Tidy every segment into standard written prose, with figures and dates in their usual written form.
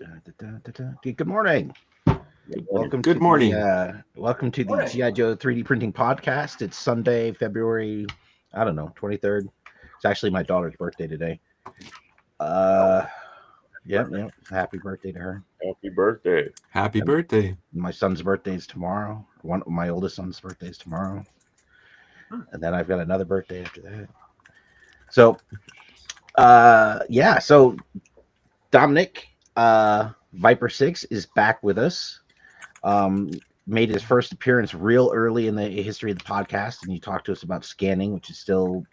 Good morning. Good morning. Welcome to the Morning. GI Joe 3D printing podcast. It's Sunday, February, I don't know, 23rd. It's actually my daughter's birthday today. Yep. Happy birthday to her. Happy birthday. Happy Yep. birthday. My son's birthday is tomorrow. One of my oldest son's birthday is tomorrow. And then I've got another birthday after that. So so Domenic Viper 6 is back with us. Made his first appearance real early in the history of the podcast, and you talked to us about scanning, which is still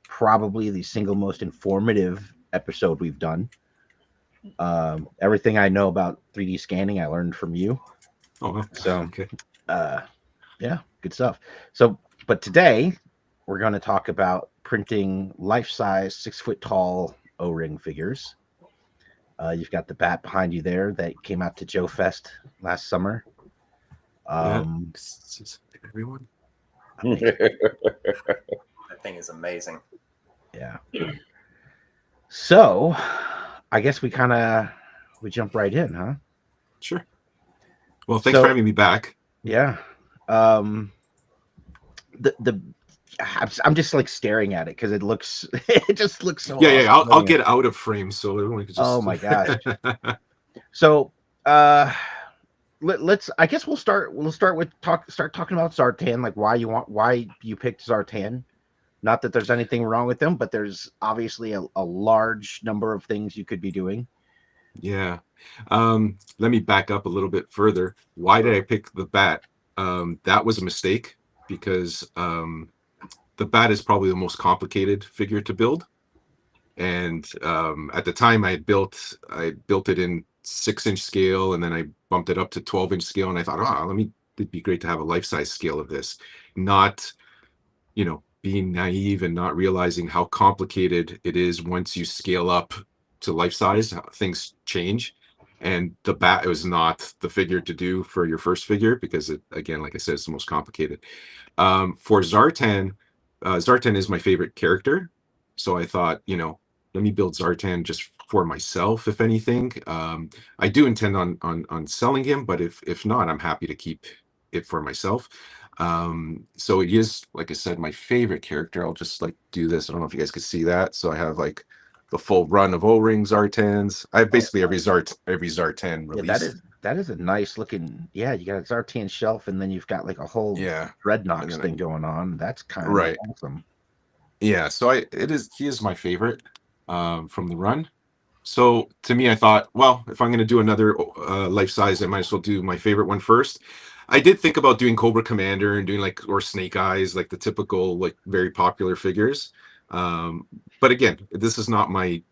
probably the single most informative episode we've done. Everything I know about 3D scanning, I learned from you. Oh, So, okay. Yeah, good stuff. So, but today we're going to talk about printing life-size, 6-foot tall O-ring figures. You've got the bat behind you there that came out to Yeah. JOEFEST last summer. Everyone. That thing is amazing. Yeah. So, I guess we jump right in, huh? Sure. Well, thanks for having me back. Yeah. I'm just like staring at it because it just looks so. Yeah. Awesome. I'll get out of frame so everyone can just. Oh my gosh. So, I guess we'll start with start talking about Zartan, like why you picked Zartan. Not that there's anything wrong with them, but there's obviously a large number of things you could be doing. Yeah. Let me back up a little bit further. Why did I pick the bat? That was a mistake because the bat is probably the most complicated figure to build. And at the time I built it in 6-inch scale, and then I bumped it up to 12-inch scale, and I thought, it'd be great to have a life-size scale of this. Not, being naive and not realizing how complicated it is once you scale up to life size, things change. And the bat was not the figure to do for your first figure because it, again, like I said, it's the most complicated. For Zartan, Zartan is my favorite character. So I thought, let me build Zartan just for myself, if anything. I do intend on selling him, but if not, I'm happy to keep it for myself. So it is, like I said, my favorite character. I'll just do this. I don't know if you guys could see that. So I have the full run of O-ring Zartans. I have basically every Zartan released. Yeah, that is a nice looking. Yeah, you got a Zartan shelf, and then you've got a whole Dreadnoks thing going on. That's kind of awesome. Yeah, so he is my favorite from the run. So to me, I thought, well, if I'm going to do another life size, I might as well do my favorite one first. I did think about doing Cobra Commander and doing or Snake Eyes, the typical very popular figures. But again, this is not my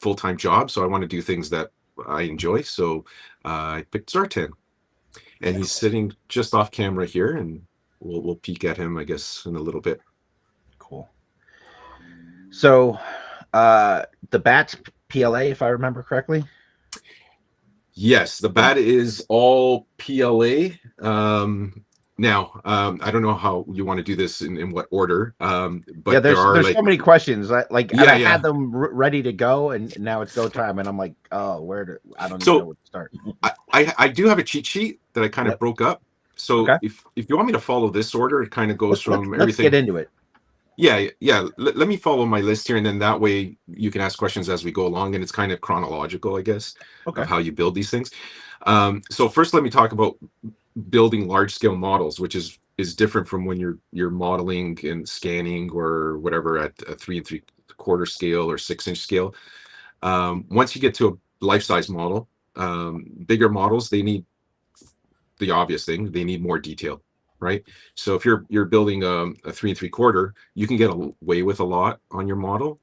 full-time job, so I want to do things that I enjoy. So I picked Zartan, and he's sitting just off camera here, and we'll peek at him, I guess, in a little bit. Cool. So the bat's PLA, if I remember correctly. Yes, the bat is all PLA. Now, I don't know how you want to do this in what order, but there's so many questions. I had them ready to go, and now it's go time, and I'm like, oh, I don't even know where to start. I do have a cheat sheet that I kind of broke up. So if you want me to follow this order, it kind of goes from everything. Let's get into it. Yeah. Let me follow my list here, and then that way you can ask questions as we go along, and it's kind of chronological, I guess, of how you build these things. So first, let me talk about building large-scale models, which is different from when you're modeling and scanning or whatever at a 3 3/4 scale or 6-inch scale. Once you get to a life-size model, bigger models, they need the obvious thing. They need more detail. Right. So if you're building a 3 3/4, you can get away with a lot on your model.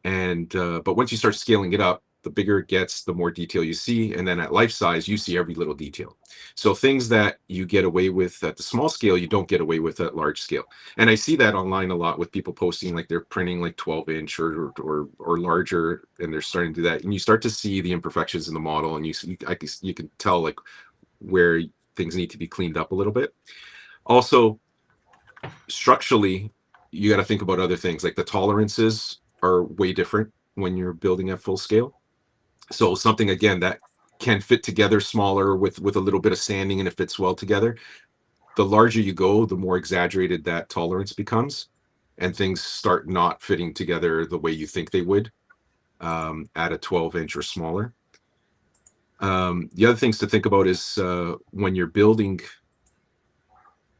And but once you start scaling it up, the bigger it gets, the more detail you see. And then at life size, you see every little detail. So things that you get away with at the small scale, you don't get away with at large scale. And I see that online a lot with people posting they're printing 12-inch or larger, and they're starting to do that. And you start to see the imperfections in the model, and you can tell where things need to be cleaned up a little bit. Also, structurally, you got to think about other things. The tolerances are way different when you're building at full scale. So something, again, that can fit together smaller with a little bit of sanding, and it fits well together. The larger you go, the more exaggerated that tolerance becomes, and things start not fitting together the way you think they would at a 12-inch or smaller. The other things to think about is when you're building.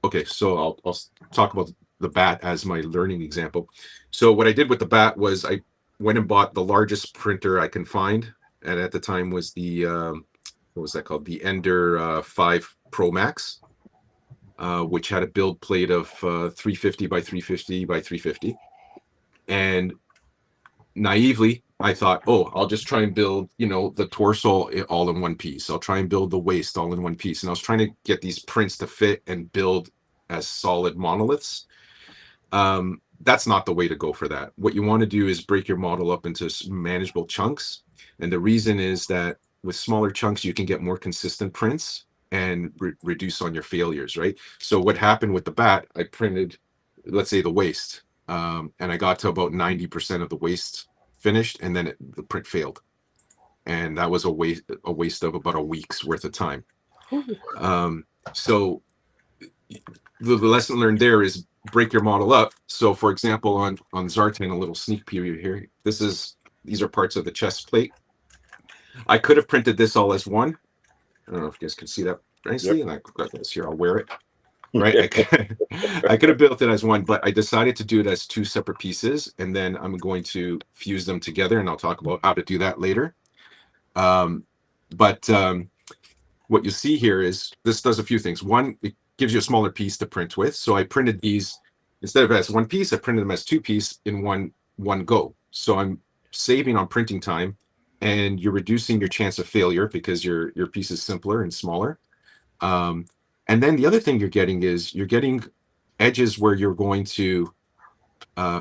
Okay, so I'll talk about the bat as my learning example. So what I did with the bat was I went and bought the largest printer I can find, and at the time was the what was that called? The Ender 5 Pro Max, which had a build plate of 350 by 350 by 350. And naively, I thought, oh, I'll just try and build, the torso all in one piece. I'll try and build the waist all in one piece. And I was trying to get these prints to fit and build as solid monoliths. That's not the way to go for that. What you want to do is break your model up into manageable chunks. And the reason is that with smaller chunks, you can get more consistent prints and reduce on your failures, right? So what happened with the bat, I printed, let's say, the waist, and I got to about 90% of the waist finished, and then the print failed, and that was a waste of about a week's worth of time. So the lesson learned there is break your model up. So for example, on Zartan, a little sneak preview here, these are parts of the chest plate. I could have printed this all as one. I don't know if you guys can see that nicely. Yep. And I got this here, I'll wear it. Right, I could have built it as one, but I decided to do it as two separate pieces, and then I'm going to fuse them together, and I'll talk about how to do that later. But what you see here is this does a few things. One, it gives you a smaller piece to print with. So I printed these, instead of as one piece, I printed them as two piece in one go. So I'm saving on printing time, and you're reducing your chance of failure because your piece is simpler and smaller. And then the other thing you're getting is you're getting edges where you're going to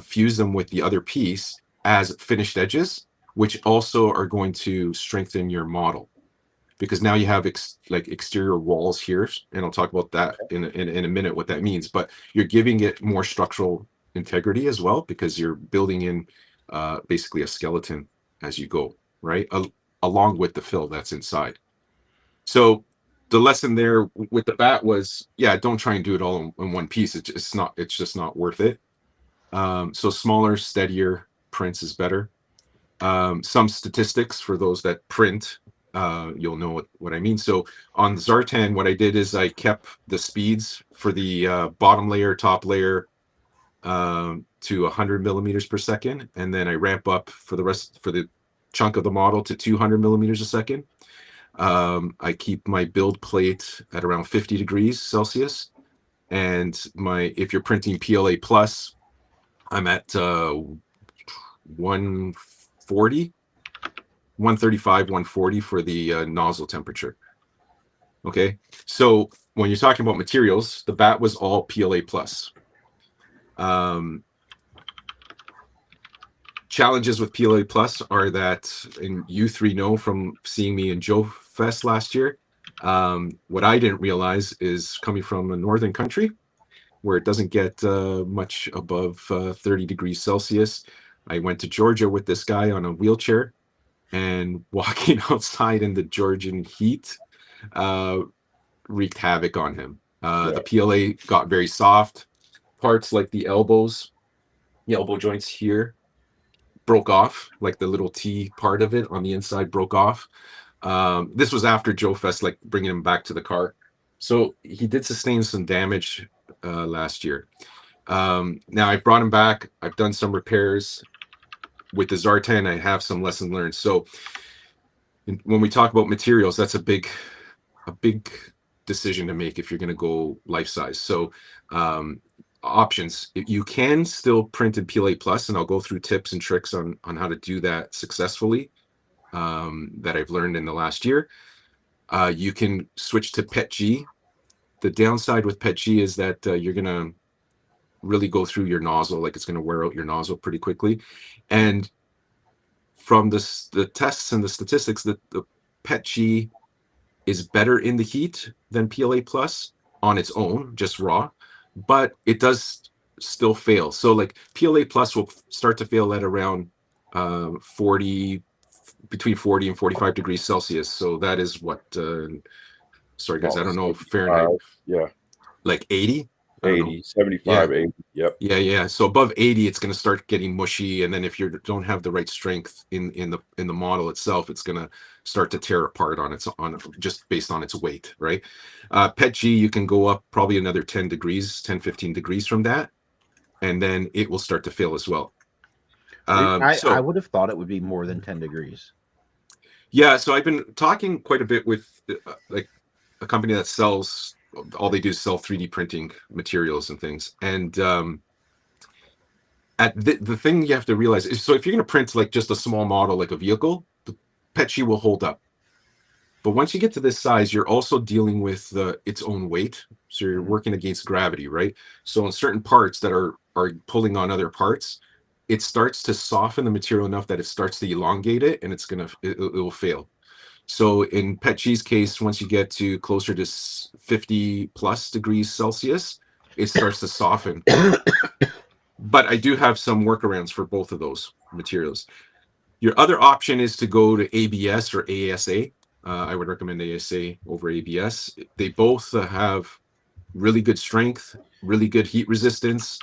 fuse them with the other piece as finished edges, which also are going to strengthen your model, because now you have exterior walls here, and I'll talk about that in a minute what that means. But you're giving it more structural integrity as well, because you're building in basically a skeleton as you go, right, along with the fill that's inside. So the lesson there with the bat was, yeah, don't try and do it all in one piece. It's just not worth it. So smaller, steadier prints is better. Some statistics for those that print, you'll know what I mean. So on Zartan, what I did is I kept the speeds for the bottom layer, top layer to 100 millimeters per second, and then I ramp up for the chunk of the model to 200 millimeters a second. I keep my build plate at around 50 degrees Celsius, and if you're printing PLA plus, I'm at 140, 135, 140 for the nozzle temperature. Okay, so when you're talking about materials, the bat was all PLA plus. Challenges with PLA plus are that, and you three know from seeing me in JOEFEST last year, what I didn't realize is coming from a northern country where it doesn't get much above 30 degrees Celsius. I went to Georgia with this guy on a wheelchair, and walking outside in the Georgian heat wreaked havoc on him. The PLA got very soft. Parts like the elbow joints here broke off, like the little T part of it on the inside broke off. This was after JOEFEST, like bringing him back to the car. So he did sustain some damage last year. Now I brought him back. I've done some repairs with the Zartan. I have some lessons learned. So when we talk about materials, that's a big decision to make if you're going to go life size. So options, you can still print in PLA plus, and I'll go through tips and tricks on how to do that successfully that I've learned in the last year. You can switch to PETG. The downside with PETG is that you're going to really go through your nozzle, like it's going to wear out your nozzle pretty quickly. And from the tests and the statistics, that the PETG is better in the heat than PLA plus on its own, just raw, but it does still fail. So like PLA plus will start to fail at around 40, between 40 and 45 degrees Celsius. So that is what, sorry guys, I don't know Fahrenheit. Yeah. Like 80? 80, 75, Yeah. 80. Yep. Yeah. So above 80, it's going to start getting mushy, and then if you don't have the right strength in the model itself, it's going to start to tear apart on just based on its weight, right? PET G, you can go up probably another 10 degrees, 10, 15 degrees from that, and then it will start to fail as well. I would have thought it would be more than 10 degrees. Yeah, so I've been talking quite a bit with like a company that sells, all they do is sell 3D printing materials and things. And the thing you have to realize is, so if you're going to print like just a small model, like a vehicle, the PET sheet will hold up. But once you get to this size, you're also dealing with its own weight. So you're working against gravity, right? So in certain parts that are pulling on other parts, it starts to soften the material enough that it starts to elongate it, and it will fail. So in PET G's case, once you get to closer to 50 plus degrees Celsius, it starts to soften. But I do have some workarounds for both of those materials. Your other option is to go to ABS or ASA. I would recommend ASA over ABS. They both have really good strength, really good heat resistance.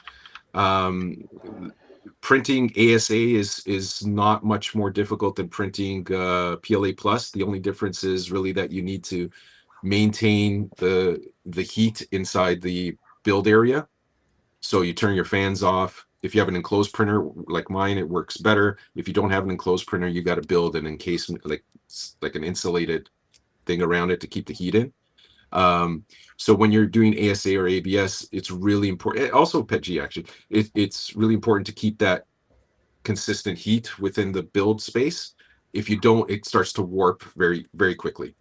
Printing ASA is not much more difficult than printing PLA plus. The only difference is really that you need to maintain the heat inside the build area. So you turn your fans off. If you have an enclosed printer like mine, it works better. If you don't have an enclosed printer, you got to build an encasement, like an insulated thing around it to keep the heat in. So when you're doing ASA or ABS, it's really important. Also PETG, actually, it's really important to keep that consistent heat within the build space. If you don't, it starts to warp very, very quickly.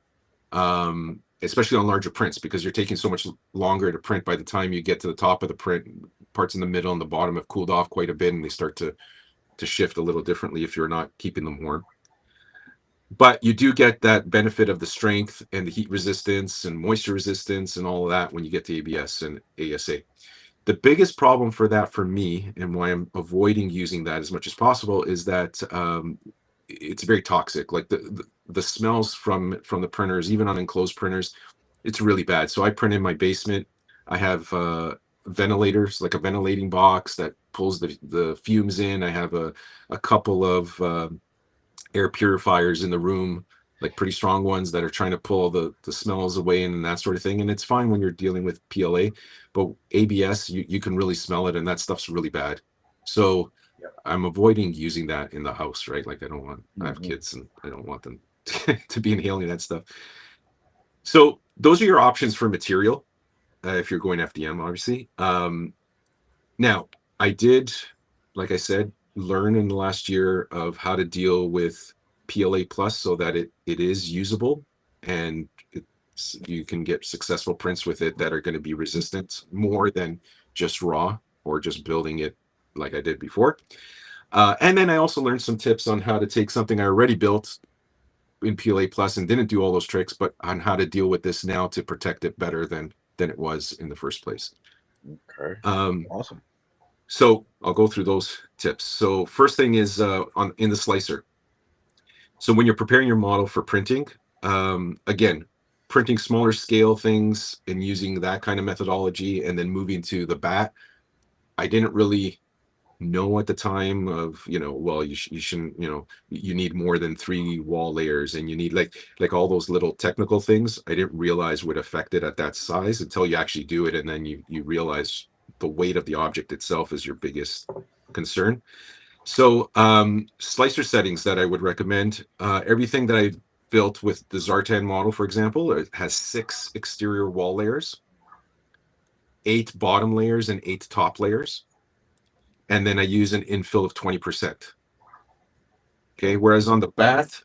Especially on larger prints, because you're taking so much longer to print. By the time you get to the top of the print, parts in the middle and the bottom have cooled off quite a bit, and they start to shift a little differently if you're not keeping them warm. But you do get that benefit of the strength and the heat resistance and moisture resistance and all of that when you get to ABS and ASA. The biggest problem for that for me, and why I'm avoiding using that as much as possible, is that it's very toxic. Like the smells from the printers, even on enclosed printers, it's really bad. So I print in my basement. I have ventilators, like a ventilating box that pulls the fumes in. I have a couple of air purifiers in the room, like pretty strong ones that are trying to pull the smells away and that sort of thing. And it's fine when you're dealing with PLA, but ABS, you can really smell it, and that stuff's really bad. So I'm avoiding using that in the house, right? Like I have kids and I don't want them to be inhaling that stuff. So those are your options for material if you're going FDM, obviously. Now, I did, like I said, learn in the last year of how to deal with PLA plus so that it is usable, and you can get successful prints with it that are going to be resistant more than just raw or just building it like I did before. And then I also learned some tips on how to take something I already built in PLA plus and didn't do all those tricks, but on how to deal with this now to protect it better than it was in the first place. Okay. Awesome. So I'll go through those tips. So first thing is in the slicer. So when you're preparing your model for printing, again, printing smaller scale things and using that kind of methodology, and then moving to the bat, I didn't really know at the time of, well, you shouldn't, you need more than 3 wall layers, and you need like all those little technical things I didn't realize would affect it at that size until you actually do it, and then you realize the weight of the object itself is your biggest concern. So slicer settings that I would recommend, everything that I built with the Zartan model, for example, it has 6 exterior wall layers, 8 bottom layers, and 8 top layers. And then I use an infill of 20%. Okay, whereas on the bat,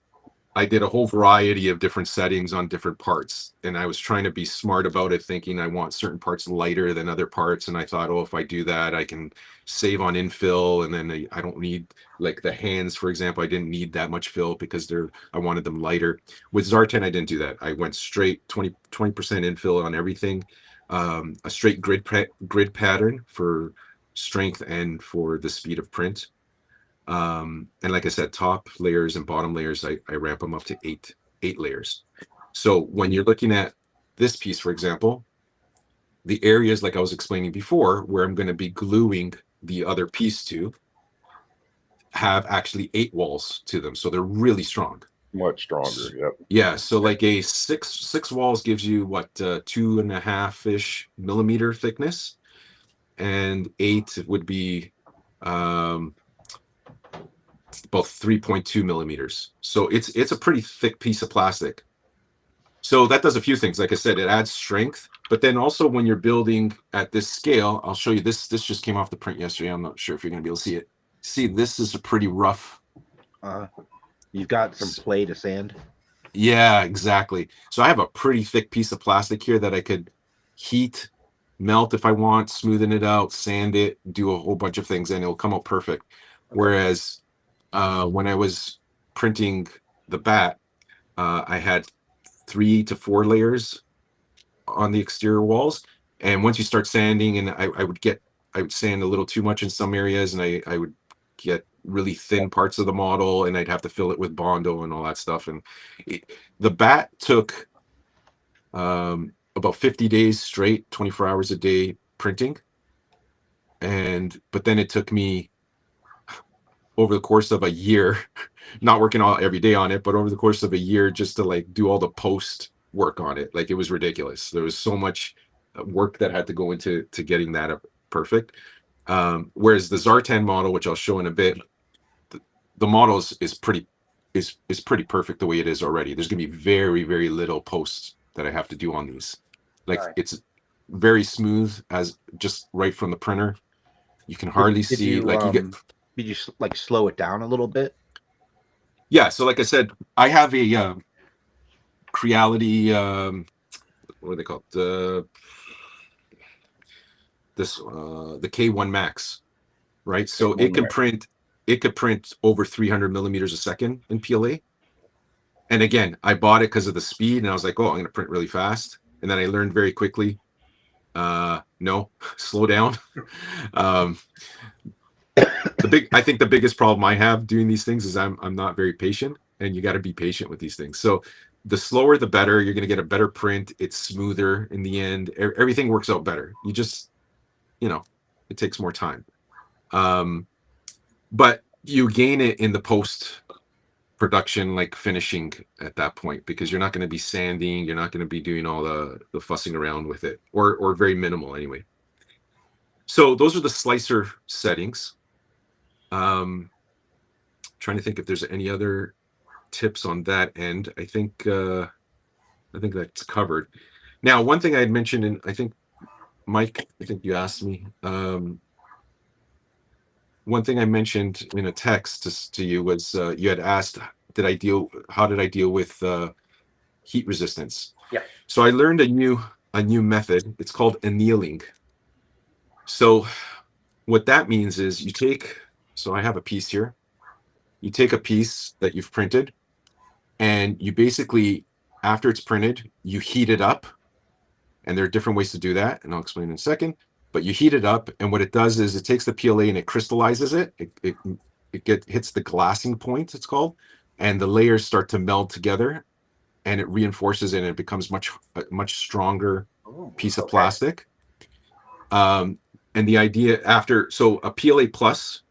I did a whole variety of different settings on different parts, and I was trying to be smart about it, thinking I want certain parts lighter than other parts, and I thought, oh, if I do that, I can save on infill, and then I don't need, like the hands, for example, I didn't need that much fill because I wanted them lighter. With Zartan, I didn't do that. I went straight 20% infill on everything, a straight grid pattern for strength and for the speed of print. And like I said, top layers and bottom layers, I ramp them up to eight layers. So when you're looking at this piece, for example, the areas like I was explaining before, where I'm going to be gluing the other piece to, have actually 8 walls to them. So they're really strong. Much stronger. Yep. Yeah. So like a six walls gives you what, 2.5-ish millimeter thickness, and 8 would be about 3.2 millimeters. So it's a pretty thick piece of plastic. So that does a few things. Like I said, it adds strength, but then also when you're building at this scale, I'll show you this. This just came off the print yesterday. I'm not sure if you're going to be able to see it. See, this is a pretty rough. You've got some play to sand. Yeah, exactly. So I have a pretty thick piece of plastic here that I could heat, melt if I want, smoothen it out, sand it, do a whole bunch of things, and it'll come out perfect. Whereas when I was printing the bat, I had 3 to 4 layers on the exterior walls, and once you start sanding, and I would sand a little too much in some areas, and I would get really thin parts of the model, and I'd have to fill it with Bondo and all that stuff. And the bat took about 50 days straight, 24 hours a day printing, but then it took me over the course of a year, not working every day on it, but over the course of a year, just to like do all the post work on it. Like, it was ridiculous. There was so much work that had to go into getting that up perfect. Whereas the Zartan model, which I'll show in a bit, the model is pretty perfect the way it is already. There's gonna be very, very little posts that I have to do on these. Like, it's very smooth, as just right from the printer. You can hardly see. Did you like slow it down a little bit? Yeah. So like I said, I have a Creality, what are they called? The K1 Max, right? So it could print over 300 millimeters a second in PLA. And again, I bought it because of the speed, and I was like, oh, I'm going to print really fast. And then I learned very quickly, no, slow down. I think the biggest problem I have doing these things is I'm not very patient, and you got to be patient with these things. So the slower, the better. You're going to get a better print. It's smoother in the end. Everything works out better. You just, it takes more time. But you gain it in the post production, like finishing at that point, because you're not going to be sanding. You're not going to be doing all the fussing around with it, or very minimal anyway. So those are the slicer settings. Trying to think if there's any other tips on that end. I think that's covered. Now, one thing I had mentioned, and I think Mike, you asked me. One thing I mentioned in a text to you was you had asked, how did I deal with heat resistance? Yeah. So I learned a new method. It's called annealing. So what that means is so I have a piece here. You take a piece that you've printed, and you basically, after it's printed, you heat it up. And there are different ways to do that, and I'll explain in a second. But you heat it up, and what it does is it takes the PLA and it crystallizes it. It hits the glassing point, it's called, and the layers start to meld together, and it reinforces it, and it becomes a much stronger piece of plastic. And the idea so a PLA plus,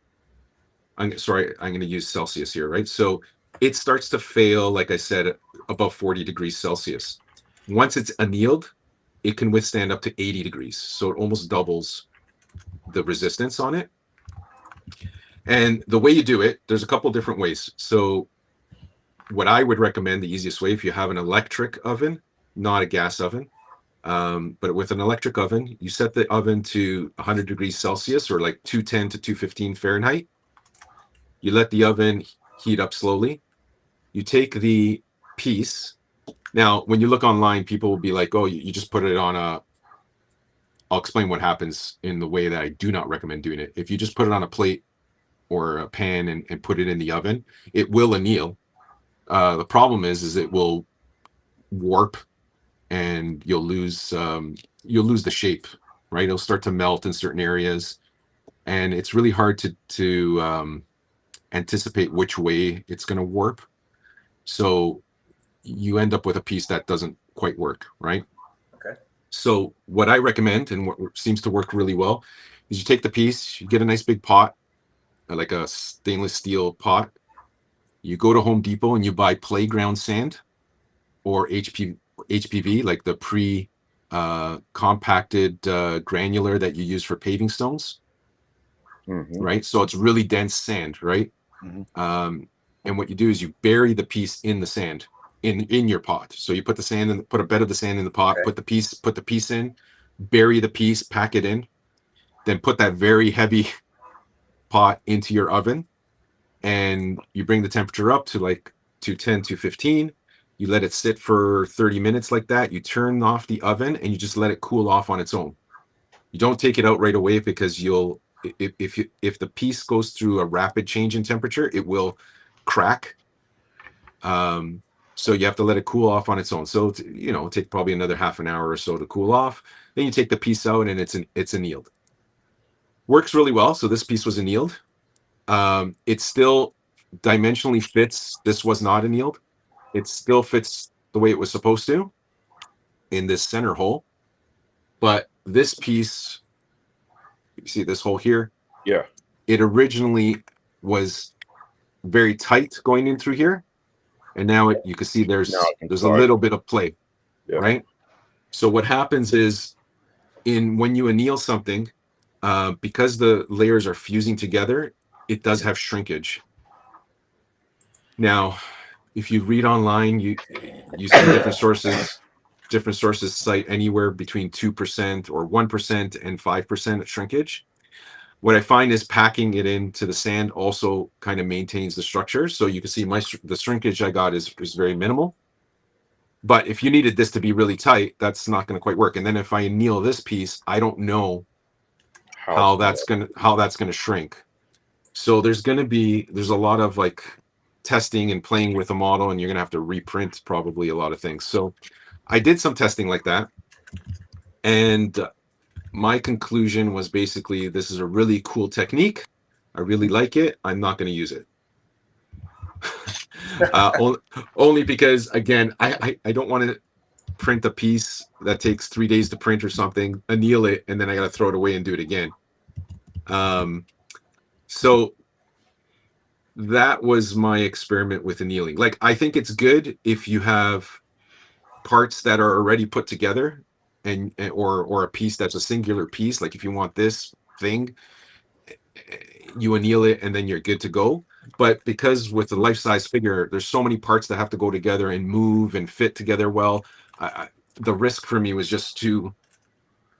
I'm going to use Celsius here, right? So it starts to fail, like I said, above 40 degrees Celsius. Once it's annealed, it can withstand up to 80 degrees. So it almost doubles the resistance on it. And the way you do it, there's a couple different ways. So what I would recommend, the easiest way, if you have an electric oven, not a gas oven, but with an electric oven, you set the oven to 100 degrees Celsius, or like 210 to 215 Fahrenheit. You let the oven heat up slowly. You take the piece. Now, when you look online, people will be like, oh, you just put it on I'll explain what happens in the way that I do not recommend doing it. If you just put it on a plate or a pan and put it in the oven, it will anneal. The problem is it will warp, and you'll lose the shape, right? It'll start to melt in certain areas, and it's really hard to anticipate which way it's going to warp. So you end up with a piece that doesn't quite work, right? Okay. So what I recommend, and what seems to work really well, is you take the piece, you get a nice big pot, like a stainless steel pot. You go to Home Depot and you buy playground sand or HPV, like the compacted granular that you use for paving stones, right? So it's really dense sand, right? And what you do is you bury the piece in the sand in your pot. So you put the sand in, put a bed of the sand in the pot, put the piece in, bury the piece, pack it in, then put that very heavy pot into your oven, and you bring the temperature up to like 210, 215. You let it sit for 30 minutes like that. You turn off the oven and you just let it cool off on its own. You don't take it out right away, because if the piece goes through a rapid change in temperature, it will crack. So you have to let it cool off on its own. So take probably another half an hour or so to cool off. Then you take the piece out and it's annealed. Works really well. So this piece was annealed. It still dimensionally fits. This was not annealed. It still fits the way it was supposed to in this center hole. But this piece, you see this hole here? Yeah. It originally was very tight going in through here. And now you can see there's a little bit of play, right? So what happens is when you anneal something, because the layers are fusing together, it does have shrinkage. Now, if you read online, you see different sources cite anywhere between 2% or 1% and 5% shrinkage. What I find is packing it into the sand also kind of maintains the structure. So you can see the shrinkage I got is very minimal. But if you needed this to be really tight, that's not going to quite work. And then if I anneal this piece, I don't know how that's gonna shrink. So there's a lot of like testing and playing with a model, and you're gonna have to reprint probably a lot of things. So I did some testing like that, and my conclusion was basically, this is a really cool technique. I really like it. I'm not going to use it. Only because, again, I don't want to print a piece that takes 3 days to print or something, anneal it, and then I got to throw it away and do it again. So that was my experiment with annealing. Like, I think it's good if you have parts that are already put together, or a piece that's a singular piece. Like if you want this thing, you anneal it and then you're good to go. But because with the life-size figure, there's so many parts that have to go together and move and fit together well, the risk for me was just too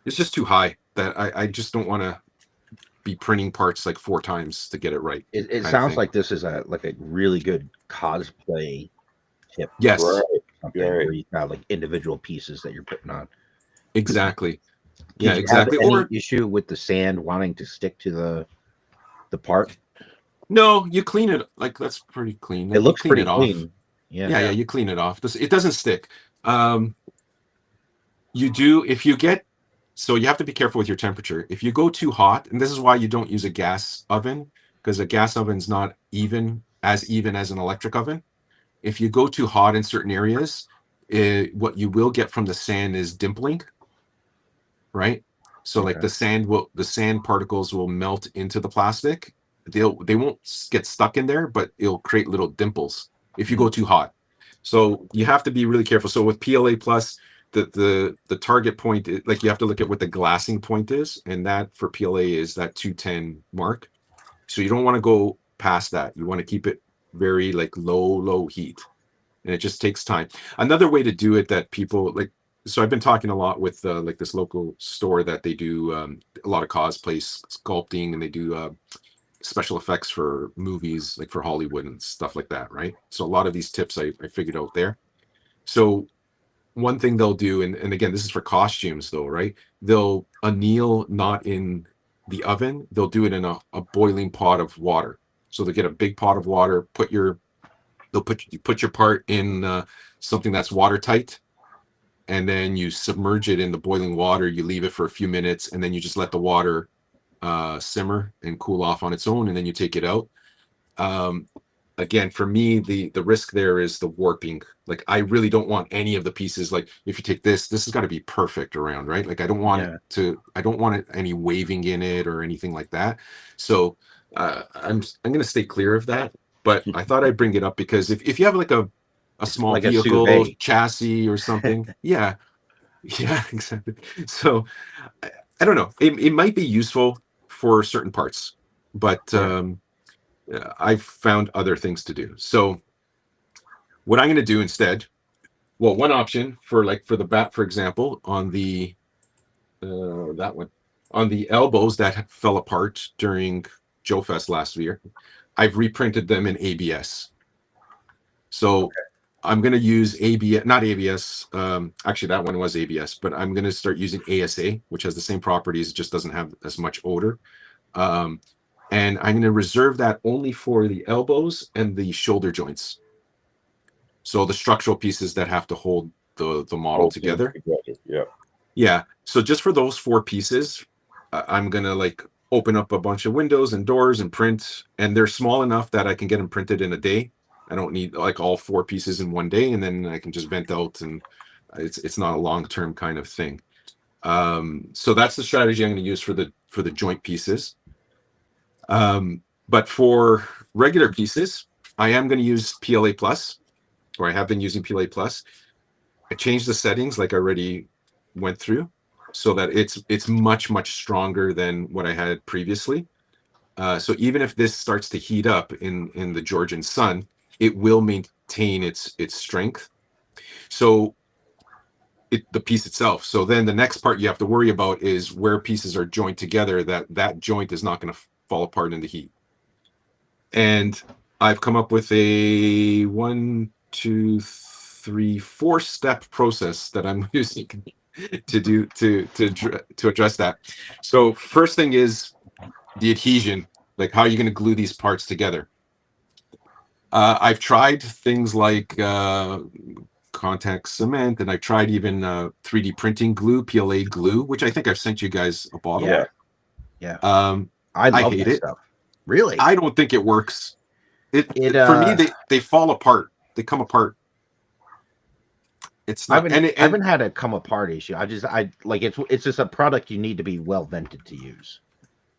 high, that I just don't want to be printing parts like 4 times to get it right. It sounds like this is a really good cosplay tip. Yes. Right. Something where you have like individual pieces that you're putting on. Exactly. Did you exactly. Have any issue with the sand wanting to stick to the part? No, you clean it. Like, that's pretty clean. It looks pretty clean. Off. Yeah, you clean it off. It doesn't stick. You do, if you get, so you have to be careful with your temperature. If you go too hot, and this is why you don't use a gas oven, because a gas oven's not as even as an electric oven. If you go too hot in certain areas, what you will get from the sand is dimpling, right? So like the sand particles will melt into the plastic. They won't get stuck in there, but it'll create little dimples if you go too hot. So you have to be really careful. So with PLA Plus, the target point, like, you have to look at what the glassing point is, and that for PLA is that 210 mark. So you don't want to go past that. You want to keep it very like low heat, and it just takes time. Another way to do it that people like, so I've been talking a lot with like this local store that they do a lot of cosplay sculpting, and they do special effects for movies, like for Hollywood and stuff like that, right? So a lot of these tips I figured out there. So one thing they'll do, and again, this is for costumes though, right? They'll anneal not in the oven, they'll do it in a boiling pot of water. So they'll get a big pot of water, you put your part in something that's watertight, and then you submerge it in the boiling water. You leave it for a few minutes, and then you just let the water simmer and cool off on its own, and then you take it out. Again, for me, the risk there is the warping. Like, I really don't want any of the pieces. Like, if you take this has got to be perfect around, right? Like, I don't want it any waving in it or anything like that. So I'm going to stay clear of that. But I thought I'd bring it up because if you have like a small like vehicle chassis or something, yeah, exactly. So I don't know. It might be useful for certain parts, but I've found other things to do. So what I'm going to do instead, well, one option for the bat, for example, on the that one, on the elbows that fell apart during JOEFEST last year, I've reprinted them in ABS. So I'm going to use ABS, not ABS. Actually, that one was ABS, but I'm going to start using ASA, which has the same properties. It just doesn't have as much odor. And I'm going to reserve that only for the elbows and the shoulder joints. So the structural pieces that have to hold the model together. Yeah. Yeah. So just for those 4 pieces, I'm going to like open up a bunch of windows and doors and print. And they're small enough that I can get them printed in a day. I don't need like all 4 pieces in one day. And then I can just vent out, and it's not a long-term kind of thing. So that's the strategy I'm going to use for the joint pieces. But for regular pieces, I am going to use PLA Plus, or I have been using PLA Plus. I changed the settings like I already went through so that it's much, much stronger than what I had previously. So even if this starts to heat up in the Georgian sun, it will maintain its strength. So the piece itself. So then the next part you have to worry about is where pieces are joined together, that joint is not going to fall apart in the heat. And I've come up with a 1, 2, 3, 4-step process that I'm using to address that. So first thing is the adhesion, like how are you going to glue these parts together? I've tried things like contact cement, and I've tried even 3D printing glue, PLA glue, which I think I've sent you guys a bottle. Yeah. I love hate that stuff. Really? I don't think it works. For me, they fall apart. They come apart. It's not. I haven't had a come apart issue. I like it's just a product you need to be well vented to use.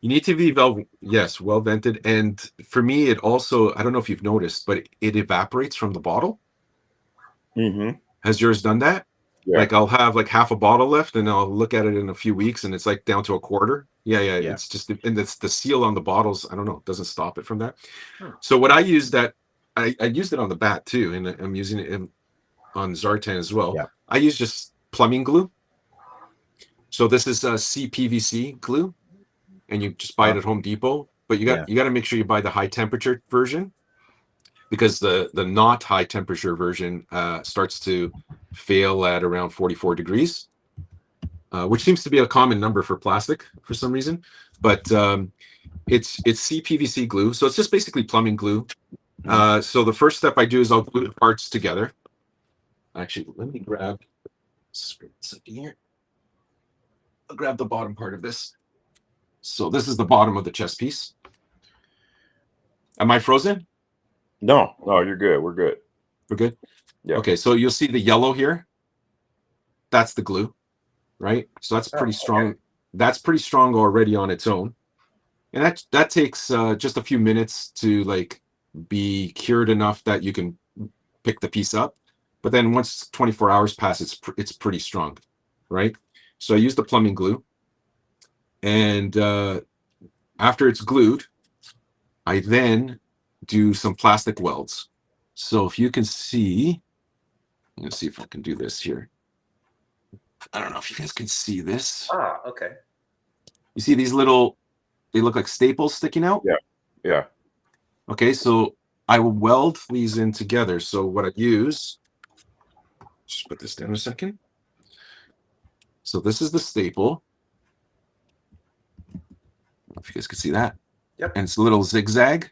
You need to be well vented, and for me, it also, I don't know if you've noticed, but it evaporates from the bottle. Mm-hmm. Has yours done that? Yeah. Like I'll have like half a bottle left, and I'll look at it in a few weeks, and it's like down to a quarter. Yeah. It's just, and it's the seal on the bottles. I don't know. It doesn't stop it from that. So what I use I used it on the bat too, and I'm using it on Zartan as well. Yeah. I use just plumbing glue. So this is a CPVC glue, and you just buy it at Home Depot. But you got to make sure you buy the high temperature version, because the not high temperature version starts to fail at around 44 degrees, which seems to be a common number for plastic for some reason. But it's CPVC glue, so it's just basically plumbing glue. So the first step I do is I'll glue the parts together. Actually, let me grab something here. I'll grab the bottom part of this. So this is the bottom of the chest piece. Am I frozen? No, you're good. We're good. We're good? Yeah. Okay, so you'll see the yellow here. That's the glue, right? So that's pretty strong. Okay. That's pretty strong already on its own. And that takes just a few minutes to like be cured enough that you can pick the piece up. But then once 24 hours pass, it's pretty strong, right? So I use the plumbing glue. And after it's glued, I then do some plastic welds. So if you can see, let's see if I can do this here. I don't know if you guys can see this. Ah, okay. You see these little, they look like staples sticking out? Yeah. Okay, so I will weld these in together. So what I use, just put this down a second. So this is the staple. I don't know if you guys can see that. Yep. And it's a little zigzag.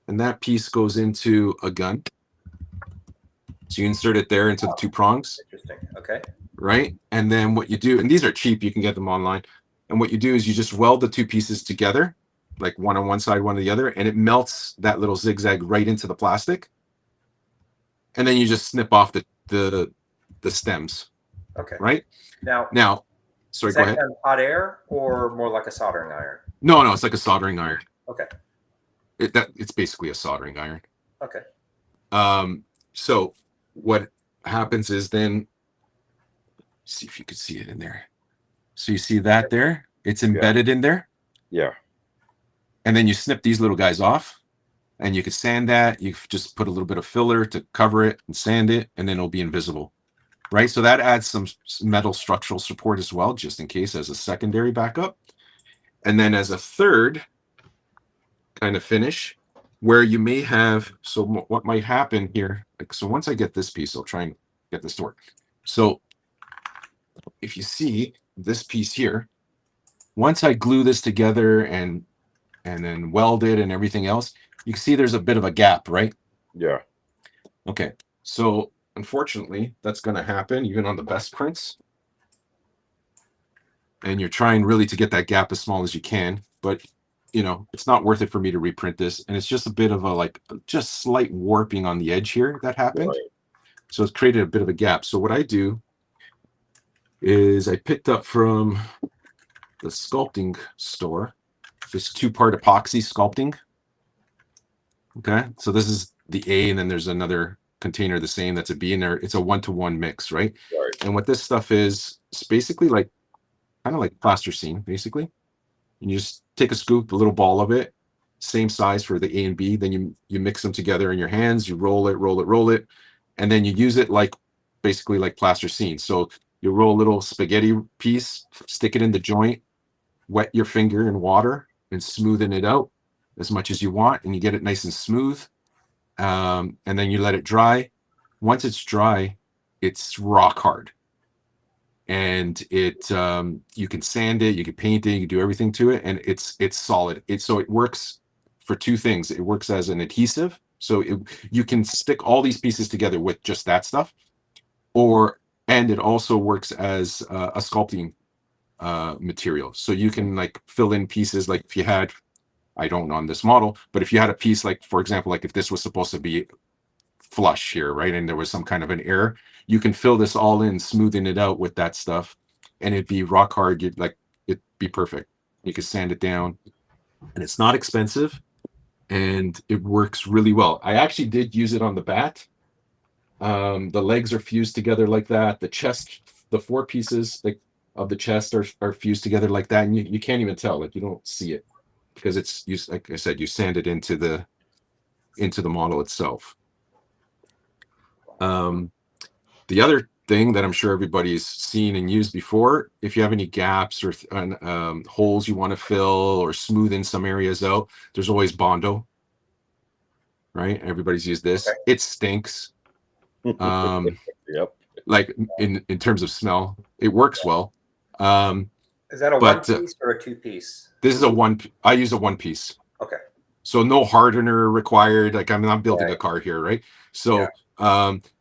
And that piece goes into a gun. So you insert it there into the 2 prongs. Interesting. Okay. Right? And then what you do, and these are cheap, you can get them online. And what you do is you just weld the 2 pieces together. like one on one side, one on the other, and it melts that little zigzag right into the plastic. And then you just snip off the stems, Okay. right? Now, sorry, is go that ahead. kind of hot air or more like a soldering iron? No, it's like a soldering iron. Okay. It's basically a soldering iron. Okay. So what happens is then, see if you could see it in there. So you see that there? It's embedded in there. Yeah. And then you snip these little guys off, and you can sand that. You just put a little bit of filler to cover it and sand it, and then it'll be invisible, right? So that adds some metal structural support as well, just in case as a secondary backup. And then as a third kind of finish, where you may have, so what might happen here, like, so once I get this piece, I'll try and get this to work. So if you see this piece here, once I glue this together and then weld it and everything else, you can see there's a bit of a gap, right? Yeah. Okay. So unfortunately, that's going to happen even on the best prints. And you're trying really to get that gap as small as you can, but you know, it's not worth it for me to reprint this. And it's just a bit of a, like, just slight warping on the edge here that happened. Right. So it's created a bit of a gap. So what I do is I picked up from the sculpting store this 2-part epoxy sculpting. Okay, so this is the A, and then there's another container the same that's a B in there. It's a 1-to-1 mix, right? Right. And what this stuff is, it's basically like kind of like plasticine, basically. And you just take a scoop, a little ball of it, same size for the A and B. Then you mix them together in your hands. You roll it, and then you use it like basically like plasticine. So you roll a little spaghetti piece, stick it in the joint, wet your finger in water, and smoothen it out as much as you want, and you get it nice and smooth. And then you let it dry. Once it's dry, it's rock hard. And it you can sand it, you can paint it, you can do everything to it, and it's solid. So it works for two things. It works as an adhesive, so you can stick all these pieces together with just that stuff, and it also works as a sculpting material. So you can like fill in pieces, like if you had, I don't know on this model, but if you had a piece, like for example, like if this was supposed to be flush here, right, and there was some kind of an error, you can fill this all in, smoothing it out with that stuff, and it'd be rock hard. It'd be perfect. You can sand it down, and it's not expensive, and it works really well. I actually did use it on the bat. The legs are fused together like that. The chest, the 4 pieces like of the chest are fused together like that, and you can't even tell, like you don't see it, because it's like I said, you sand it into the model itself. The other thing that I'm sure everybody's seen and used before, if you have any gaps or holes you want to fill or smoothen some areas out, there's always Bondo, right? Everybody's used this. Okay. It stinks. Yep. Like in terms of smell, it works well. Is that a but, 1-piece or a 2-piece? This is I use a 1-piece. Okay. So no hardener required. Like I'm not building Right. a car here, right? So Yeah.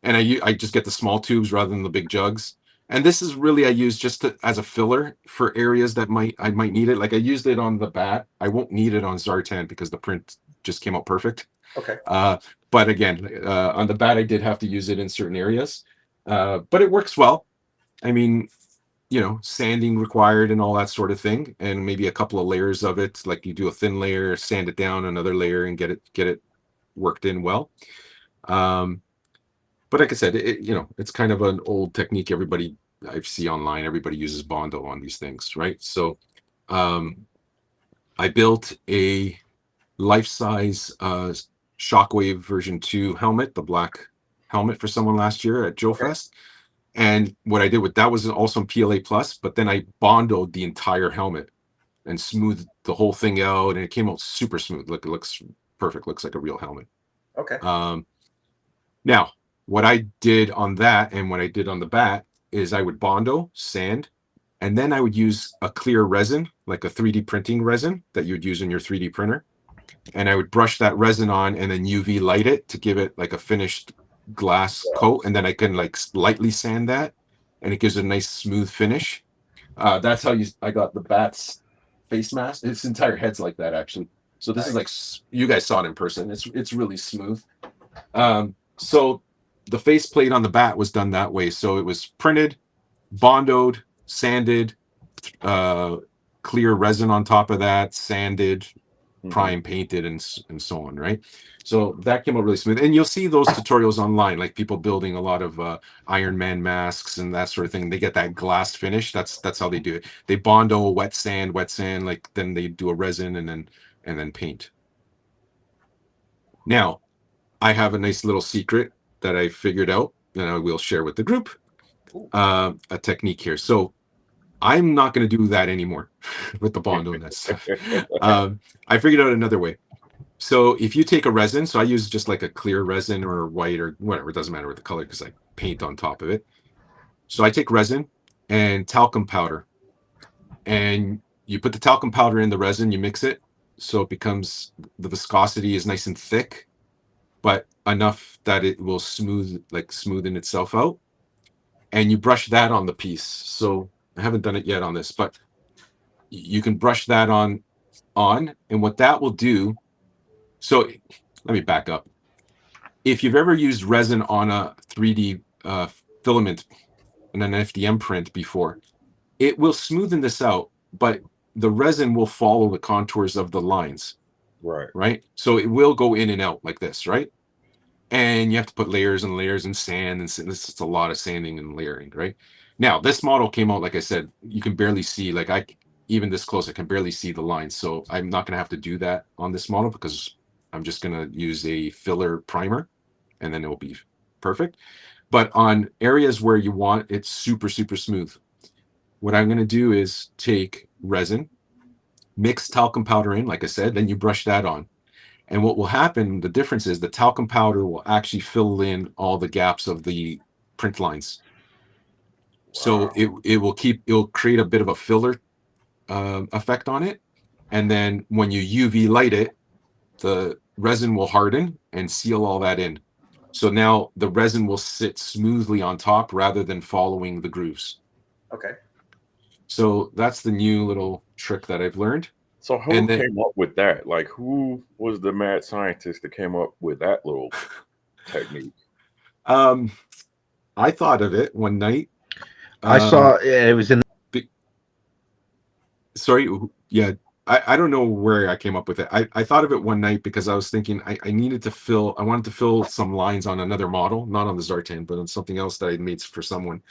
and I just get the small tubes rather than the big jugs. And this is really I use just as a filler for areas that I might need it. Like I used it on the bat. I won't need it on Zartan because the print just came out perfect. Okay. But again, on the bat I did have to use it in certain areas. But it works well. I mean, you know, sanding required and all that sort of thing, and maybe a couple of layers of it, like you do a thin layer, sand it down another layer, and get it worked in well. But like I said, it's kind of an old technique. Everybody I see online, everybody uses Bondo on these things, right? So I built a life-size Shockwave version 2 helmet, the black helmet, for someone last year at JOEFEST. Okay. And what I did with that was also PLA plus, but then I Bondoed the entire helmet and smoothed the whole thing out, and it came out super smooth. Look, it looks perfect. Looks like a real helmet. Okay. Now, what I did on that and what I did on the bat is I would Bondo, sand, and then I would use a clear resin, like a 3D printing resin that you would use in your 3D printer. And I would brush that resin on and then UV light it to give it like a finished glass coat, and then I can like lightly sand that, and it gives a nice smooth finish. That's how I got the bats face mask. Its entire head's like that, actually. So this is like, you guys saw it in person. It's really smooth. So the face plate on the bat was done that way. So it was printed, bondoed, sanded, clear resin on top of that, sanded, prime painted, and so on, right? So that came out really smooth. And you'll see those tutorials online, like people building a lot of Iron Man masks and that sort of thing. They get that glass finish. That's how they do it. They bondo, wet sand, like then they do a resin and then paint. Now, I have a nice little secret that I figured out, and I will share with the group. A technique here. So I'm not going to do that anymore with the Bondo and that stuff. I figured out another way. So if you take a resin, so I use just like a clear resin or white or whatever, it doesn't matter what the color because I paint on top of it. So I take resin and talcum powder, and you put the talcum powder in the resin, you mix it, so it becomes, the viscosity is nice and thick, but enough that it will smoothen itself out. And you brush that on the piece. So I haven't done it yet on this, but you can brush that on, and what that will do, so let me back up. If you've ever used resin on a 3D filament and an FDM print before, it will smoothen this out, but the resin will follow the contours of the lines. Right? So it will go in and out like this, right? And you have to put layers and layers and sand, and this is a lot of sanding and layering, right? Now, this model came out, like I said, you can barely see, like even this close, I can barely see the lines. So I'm not going to have to do that on this model because I'm just going to use a filler primer and then it will be perfect. But on areas where you want it super, super smooth, what I'm going to do is take resin, mix talcum powder in, like I said, then you brush that on. And what will happen, the difference is the talcum powder will actually fill in all the gaps of the print lines. Wow. So it'll create a bit of a filler effect on it. And then when you UV light it, the resin will harden and seal all that in. So now the resin will sit smoothly on top rather than following the grooves. Okay. So that's the new little trick that I've learned. So who came up with that? Like, who was the mad scientist that came up with that little technique? I thought of it one night. I saw it was in. Sorry, yeah. I don't know where I came up with it. I thought of it one night because I was thinking I wanted to fill some lines on another model, not on the Zartan, but on something else that I made for someone.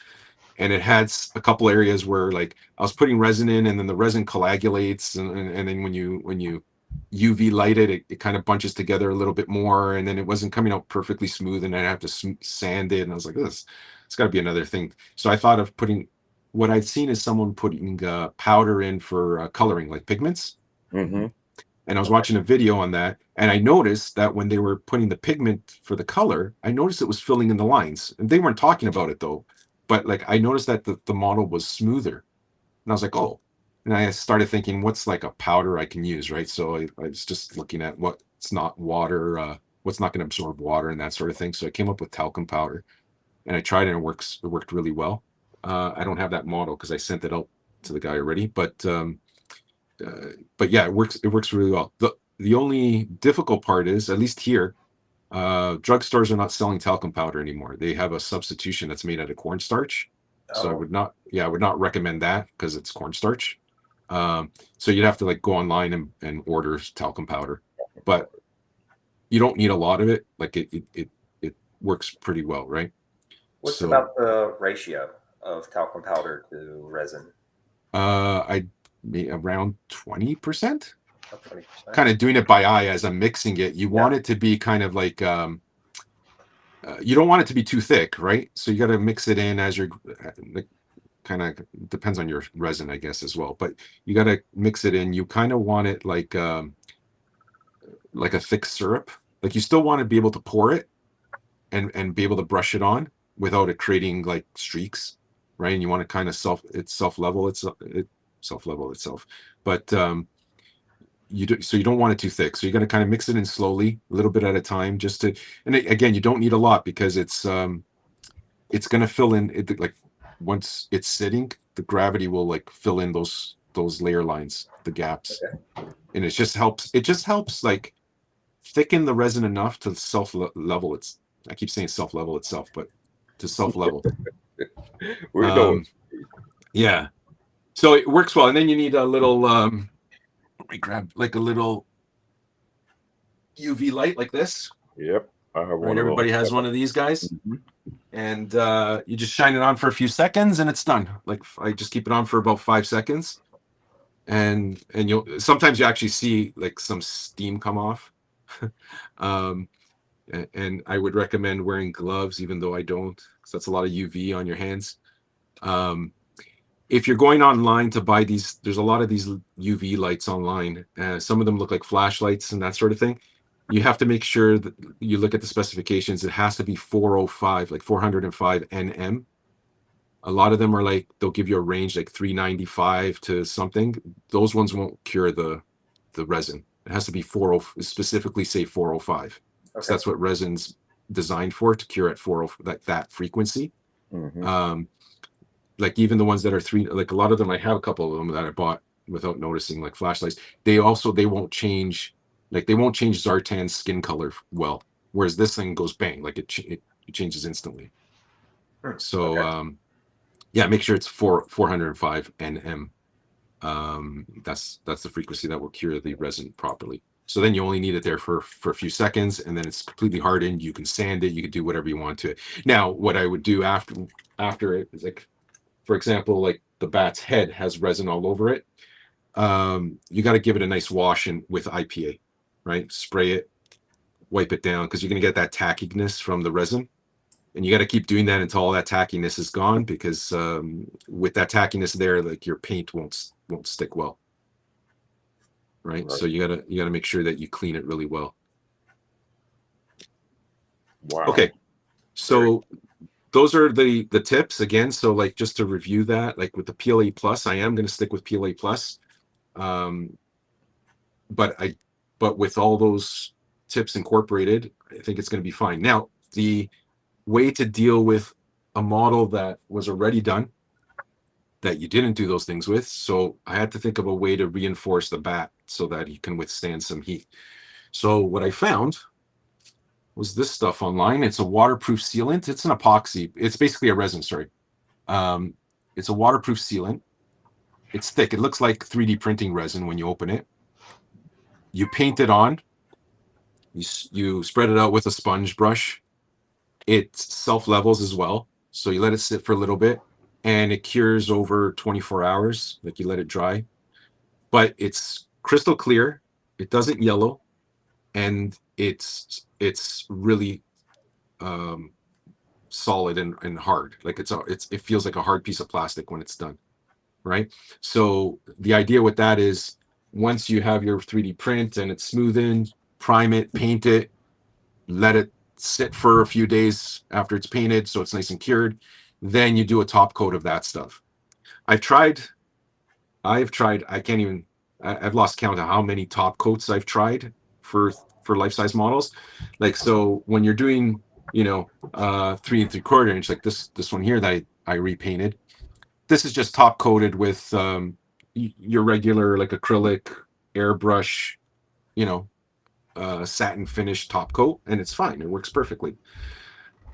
And it had a couple areas where like I was putting resin in, and then the resin coagulates, and then when you UV light it, it kind of bunches together a little bit more, and then it wasn't coming out perfectly smooth, and I'd have to sand it, and I was like, it's got to be another thing. So I thought of putting, what I'd seen is someone putting powder in for coloring, like pigments. Mm-hmm. And I was watching a video on that, and I noticed that when they were putting the pigment for the color, I noticed it was filling in the lines, and they weren't talking about it though. But like I noticed that the model was smoother, and I was like, oh. And I started thinking, what's like a powder I can use, right? So I was just looking at what's not water, what's not going to absorb water and that sort of thing. So I came up with talcum powder, and I tried it, and it worked really well. I don't have that model because I sent it out to the guy already, but yeah, it works really well. The only difficult part is, at least here, drugstores are not selling talcum powder anymore. They have a substitution that's made out of cornstarch. So I would not recommend that because it's cornstarch. So you'd have to like go online and order talcum powder, but you don't need a lot of it. Like it works pretty well, right? What's about the ratio of talcum powder to resin? I'd be around 20%. 20%. Kind of doing it by eye as I'm mixing it. You want it to be kind of like you don't want it to be too thick, right? So you got to mix it in as you're kind of depends on your resin, I guess, as well. But you got to mix it in. You kind of want it like a thick syrup. Like you still want to be able to pour it and be able to brush it on without it creating like streaks, right? And you want to kind of self-level itself. But you don't want it too thick. So you're going to kind of mix it in slowly, a little bit at a time, just to. And again, you don't need a lot because it's going to fill in. Like once it's sitting, the gravity will like fill in those those layer lines, the gaps. And it just helps like thicken the resin enough to self-level. I keep saying self-level itself, but to self-level. We know. Yeah. So it works well. And then you need a little, let me grab like a little UV light like this. Yep. I have one. Right. Everybody has one of these guys. Mm-hmm. And you just shine it on for a few seconds and it's done. Like I just keep it on for about 5 seconds. And you'll sometimes you actually see like some steam come off. And I would recommend wearing gloves, even though I don't, because that's a lot of UV on your hands. If you're going online to buy these, there's a lot of these UV lights online. Some of them look like flashlights and that sort of thing. You have to make sure that you look at the specifications. It has to be 405, like 405 nm. A lot of them are like, they'll give you a range like 395 to something. Those ones won't cure the resin. It has to be specifically say 405. So that's what resin's designed for, to cure at 405, like that frequency. Mm-hmm. Like even the ones that are like a lot of them, I have a couple of them that I bought without noticing, like flashlights. They won't change, like they won't change Zartan's skin color well. Whereas this thing goes bang, like it changes instantly. So yeah, make sure it's 405 nm. That's the frequency that will cure the resin properly. So then you only need it there for a few seconds, and then it's completely hardened. You can sand it. You can do whatever you want to it. Now, what I would do after it is, like, for example, like the bat's head has resin all over it. You got to give it a nice wash with IPA, right? Spray it, wipe it down, because you're going to get that tackiness from the resin. And you got to keep doing that until all that tackiness is gone, because with that tackiness there, like your paint won't stick well. Right? So you gotta make sure that you clean it really well. Wow. Okay. So those are the tips again. So like, just to review that, like with the PLA Plus, I am going to stick with PLA Plus. But with all those tips incorporated, I think it's going to be fine. Now, the way to deal with a model that was already done, that you didn't do those things with, so I had to think of a way to reinforce the bat so that he can withstand some heat. So what I found was this stuff online. It's a waterproof sealant. It's an epoxy. It's basically a resin, sorry. It's a waterproof sealant. It's thick. It looks like 3D printing resin when you open it. You paint it on. You spread it out with a sponge brush. It self-levels as well. So you let it sit for a little bit, and it cures over 24 hours. Like, you let it dry. But it's crystal clear. It doesn't yellow. And it's really solid and hard. Like it feels like a hard piece of plastic when it's done, right? So the idea with that is, once you have your 3D print and it's smoothened, prime it, paint it, let it sit for a few days after it's painted so it's nice and cured. Then you do a top coat of that stuff. I've tried, I can't even, I've lost count of how many top coats I've tried for life-size models. Like, so when you're doing, 3 3/4 inch, like this one here that I repainted, this is just top coated with your regular, like, acrylic airbrush, satin finish top coat, and it's fine. It works perfectly.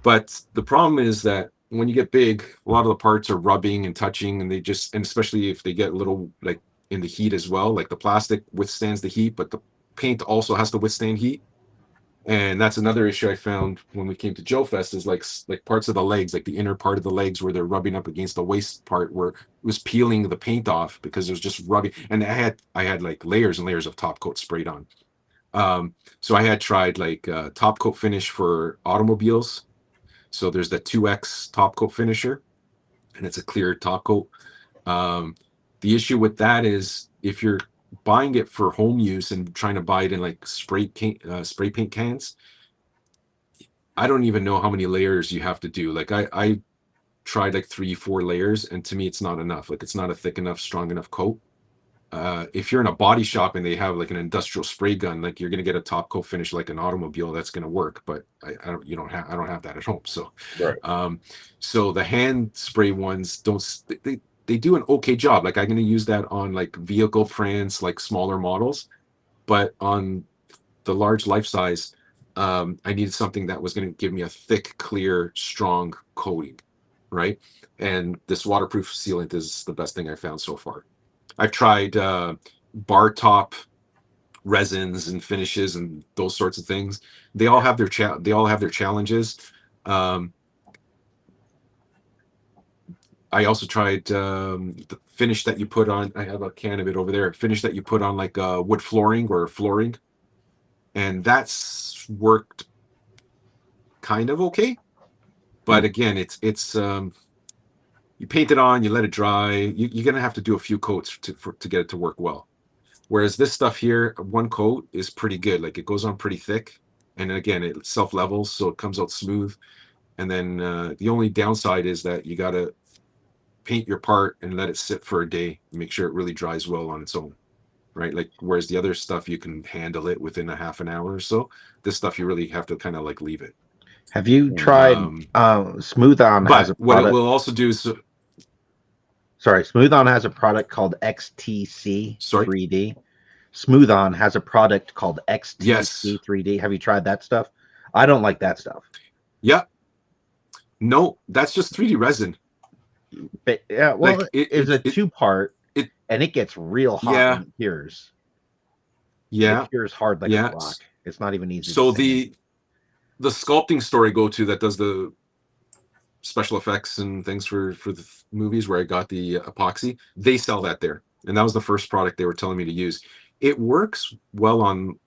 But the problem is that when you get big, a lot of the parts are rubbing and touching, and and especially if they get a little, like, in the heat as well, like the plastic withstands the heat, but the paint also has to withstand heat. And that's another issue I found when we came to JOEFEST, is like parts of the legs, like the inner part of the legs where they're rubbing up against the waist part, where it was peeling the paint off because it was just rubbing. And I had like layers and layers of top coat sprayed on. So I had tried like top coat finish for automobiles. So there's the 2X top coat finisher, and it's a clear top coat. The issue with that is, if you're buying it for home use and trying to buy it in like spray paint cans, I don't even know how many layers you have to do. Like, I tried like 3-4 layers, and to me it's not enough. Like, it's not a thick enough, strong enough coat. If you're in a body shop and they have like an industrial spray gun, like, you're gonna get a top coat finish like an automobile, that's gonna work. But I don't have that at home. So right. So the hand spray ones they they do an okay job. Like I'm going to use that on like vehicle prints, like smaller models, but on the large life size, I needed something that was going to give me a thick, clear, strong coating, right? And this waterproof sealant is the best thing I found so far. I've tried bar top resins and finishes and those sorts of things. They all have their challenges. I also tried the finish that you put on. I have a can of it over there. Finish that you put on like wood flooring or flooring, and that's worked kind of okay. But again, it's you paint it on, you let it dry. You're gonna have to do a few coats to get it to work well. Whereas this stuff here, one coat is pretty good. Like it goes on pretty thick, and again, it self levels, so it comes out smooth. And then the only downside is that you gotta paint your part and let it sit for a day, make sure it really dries well on its own, right? Like whereas the other stuff you can handle it within a half an hour or so. This stuff you really have to kind of like leave it. Have you tried Smooth On but has a what product? it will also do is Sorry, Smooth On has a product called XTC Sorry? 3D. Smooth On has a product called XTC Yes. 3D. Have you tried that stuff? I don't like that stuff. Yeah. No, that's just 3D resin. But yeah, well, Like, it's a two-part, it- and it gets real hot Yeah. when it cures. Yeah. It cures hard like Yeah. a rock. It's not even easy. So to sand. the sculpting store I go to that does the special effects and things for the movies where I got the epoxy, they sell that there. And that was the first product they were telling me to use. It works well on.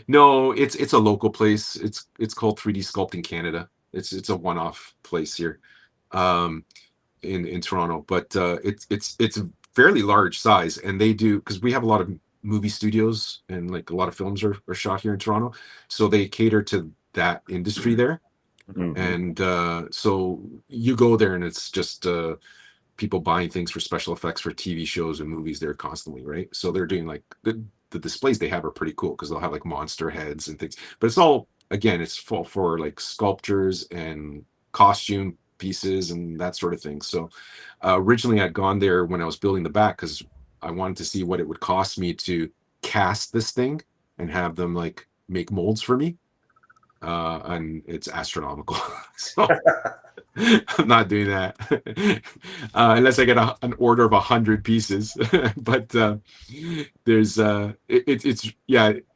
No, it's a local place. It's called 3D Sculpting Canada. It's a one-off place here in Toronto, but it's a fairly large size, and they do, because we have a lot of movie studios and like a lot of films are shot here in Toronto, so they cater to that industry there. And so you go there and it's just people buying things for special effects for TV shows and movies there constantly, right? So they're doing like the displays they have are pretty cool because they'll have like monster heads and things, but it's all, again, it's full for like sculptures and costume pieces and that sort of thing. So originally I'd gone there when I was building the back because I wanted to see what it would cost me to cast this thing and have them like make molds for me. And it's astronomical. So I'm not doing that unless I get an order of 100 pieces. But there's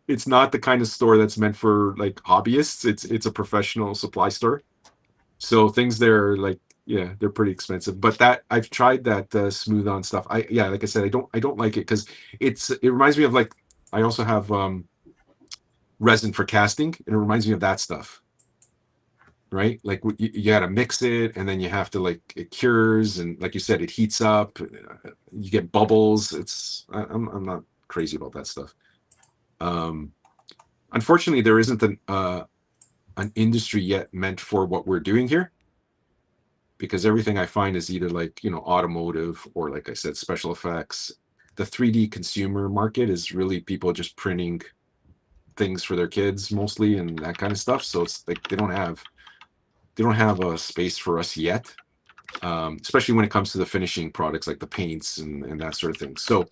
it's not the kind of store that's meant for like hobbyists. It's a professional supply store. So things there are like, yeah, they're pretty expensive. But that I've tried that Smooth On stuff. Like I said, I don't like it because it reminds me of like, I also have resin for casting, and it reminds me of that stuff, right? Like you gotta mix it, and then you have to, like, it cures, and like you said, it heats up, you get bubbles. I'm not crazy about that stuff. Unfortunately, there isn't an industry yet meant for what we're doing here, because everything I find is either like, automotive or, like I said, special effects. The 3D consumer market is really people just printing things for their kids mostly and that kind of stuff. So it's like they don't have a space for us yet, especially when it comes to the finishing products like the paints and that sort of thing. So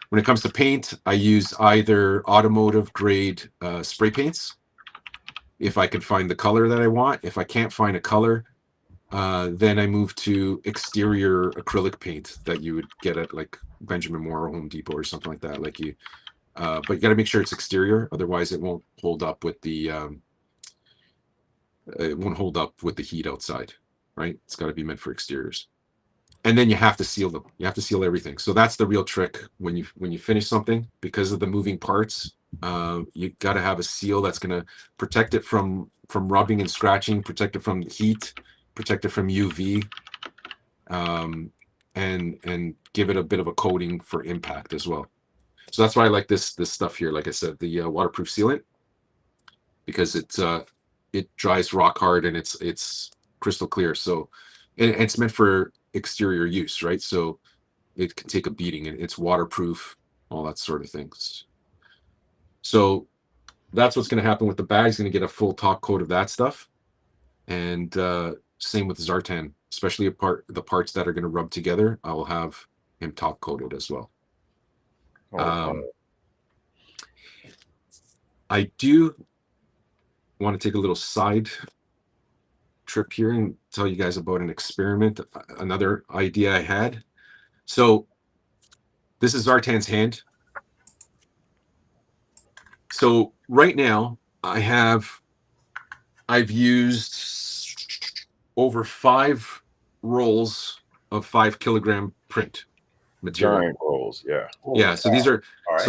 when it comes to paint, I use either automotive grade spray paints if I can find the color that I want. If I can't find a color, then I move to exterior acrylic paint that you would get at like Benjamin Moore or Home Depot or something like that. Like but you got to make sure it's exterior, otherwise it won't hold up with the heat outside, right? It's got to be meant for exteriors. And then you have to seal them. You have to seal everything. So that's the real trick when you finish something, because of the moving parts. You got to have a seal that's going to protect it from rubbing and scratching, protect it from heat, protect it from UV, and give it a bit of a coating for impact as well. So that's why I like this stuff here. Like I said, the waterproof sealant, because it dries rock hard and it's crystal clear. So and it's meant for exterior use, right? So it can take a beating, and it's waterproof, all that sort of things. So that's what's going to happen with the bag. It's going to get a full top coat of that stuff, and same with Zartan. especially the parts that are going to rub together. I will have him top coated as well. I do want to take a little side trip here and tell you guys about an experiment, another idea I had. So this is Zartan's hand. So right now I've used over 5 rolls of 5 kilogram print material. Giant rolls, yeah. Yeah, so these are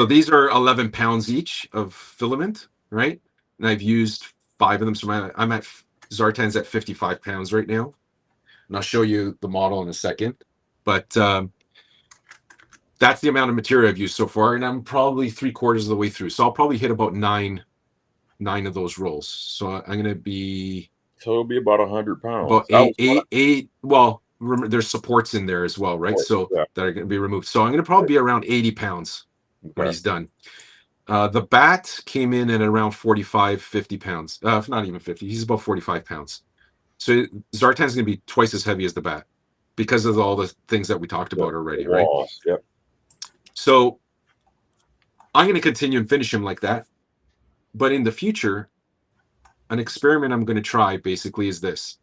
these are 11 pounds each of filament, right? And I've used 5 of them. So I'm at Zartan's at 55 pounds right now, and I'll show you the model in a second. But that's the amount of material I've used so far, and I'm probably 3/4 of the way through. So I'll probably hit about 9 of those rolls. So I'm gonna be. So it'll be about 100 pounds. About eight. Well, remember, there's supports in there as well, right? So that are going to be removed. So I'm going to probably be around 80 pounds when he's done. The bat came in at around 45, 50 pounds. Not even 50. He's about 45 pounds. So Zartan's going to be twice as heavy as the bat because of all the things that we talked about already, right? Yep. So I'm going to continue and finish him like that. But in the future, an experiment I'm going to try basically is this.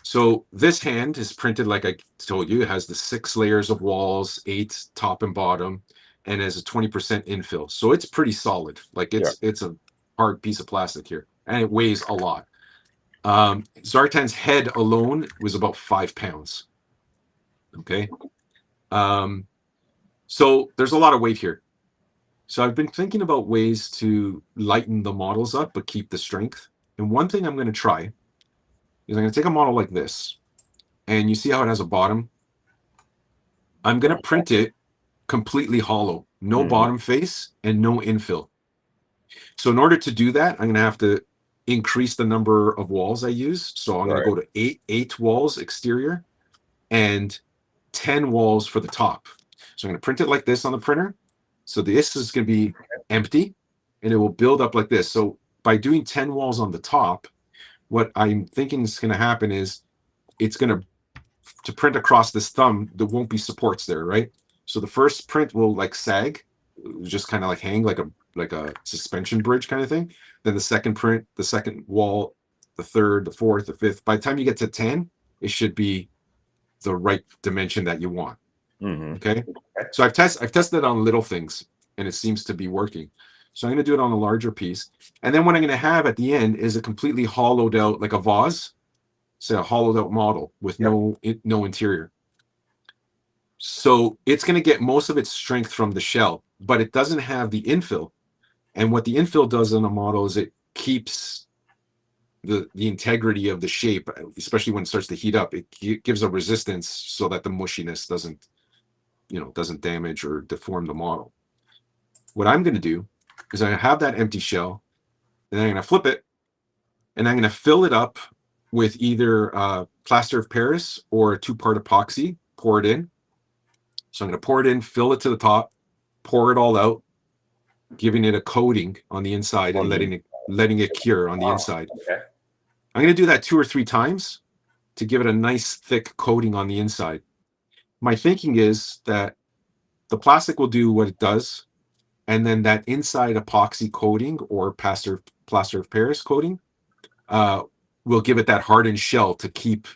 So this hand is printed, like I told you, it has the 6 layers of walls, 8 top and bottom, and has a 20% infill. So it's pretty solid. Like it's a hard piece of plastic here, and it weighs a lot. Zartan's head alone was about 5 pounds. Okay. So there's a lot of weight here. So I've been thinking about ways to lighten the models up, but keep the strength. And one thing I'm going to try is I'm going to take a model like this, and you see how it has a bottom? I'm going to print it completely hollow, no bottom face and no infill. So in order to do that, I'm going to have to increase the number of walls I use. So I'm going to go to eight walls exterior and 10 walls for the top. So I'm going to print it like this on the printer. So this is going to be empty, and it will build up like this. So by doing 10 walls on the top, what I'm thinking is going to happen is it's going to print across this thumb, there won't be supports there, right? So the first print will like sag, just kind of like hang like a suspension bridge kind of thing. Then the second print, the second wall, the third, the fourth, the fifth. By the time you get to 10, it should be the right dimension that you want. Okay. So I've tested it on little things, and it seems to be working. So I'm going to do it on a larger piece. And then what I'm going to have at the end is a completely hollowed out, like a vase, say a hollowed out model with no interior. So it's going to get most of its strength from the shell, but it doesn't have the infill. And what the infill does in a model is it keeps the integrity of the shape, especially when it starts to heat up. It gives a resistance so that the mushiness doesn't damage or deform the model. What I'm going to do is I'm going to have that empty shell, and then I'm going to flip it, and I'm going to fill it up with either plaster of Paris or a 2-part epoxy, pour it in. So I'm going to pour it in, fill it to the top, pour it all out, giving it a coating on the inside and letting it cure on the inside. I'm going to do that 2 or 3 times to give it a nice thick coating on the inside. My thinking is that the plastic will do what it does, and then that inside epoxy coating or plaster of Paris coating will give it that hardened shell to keep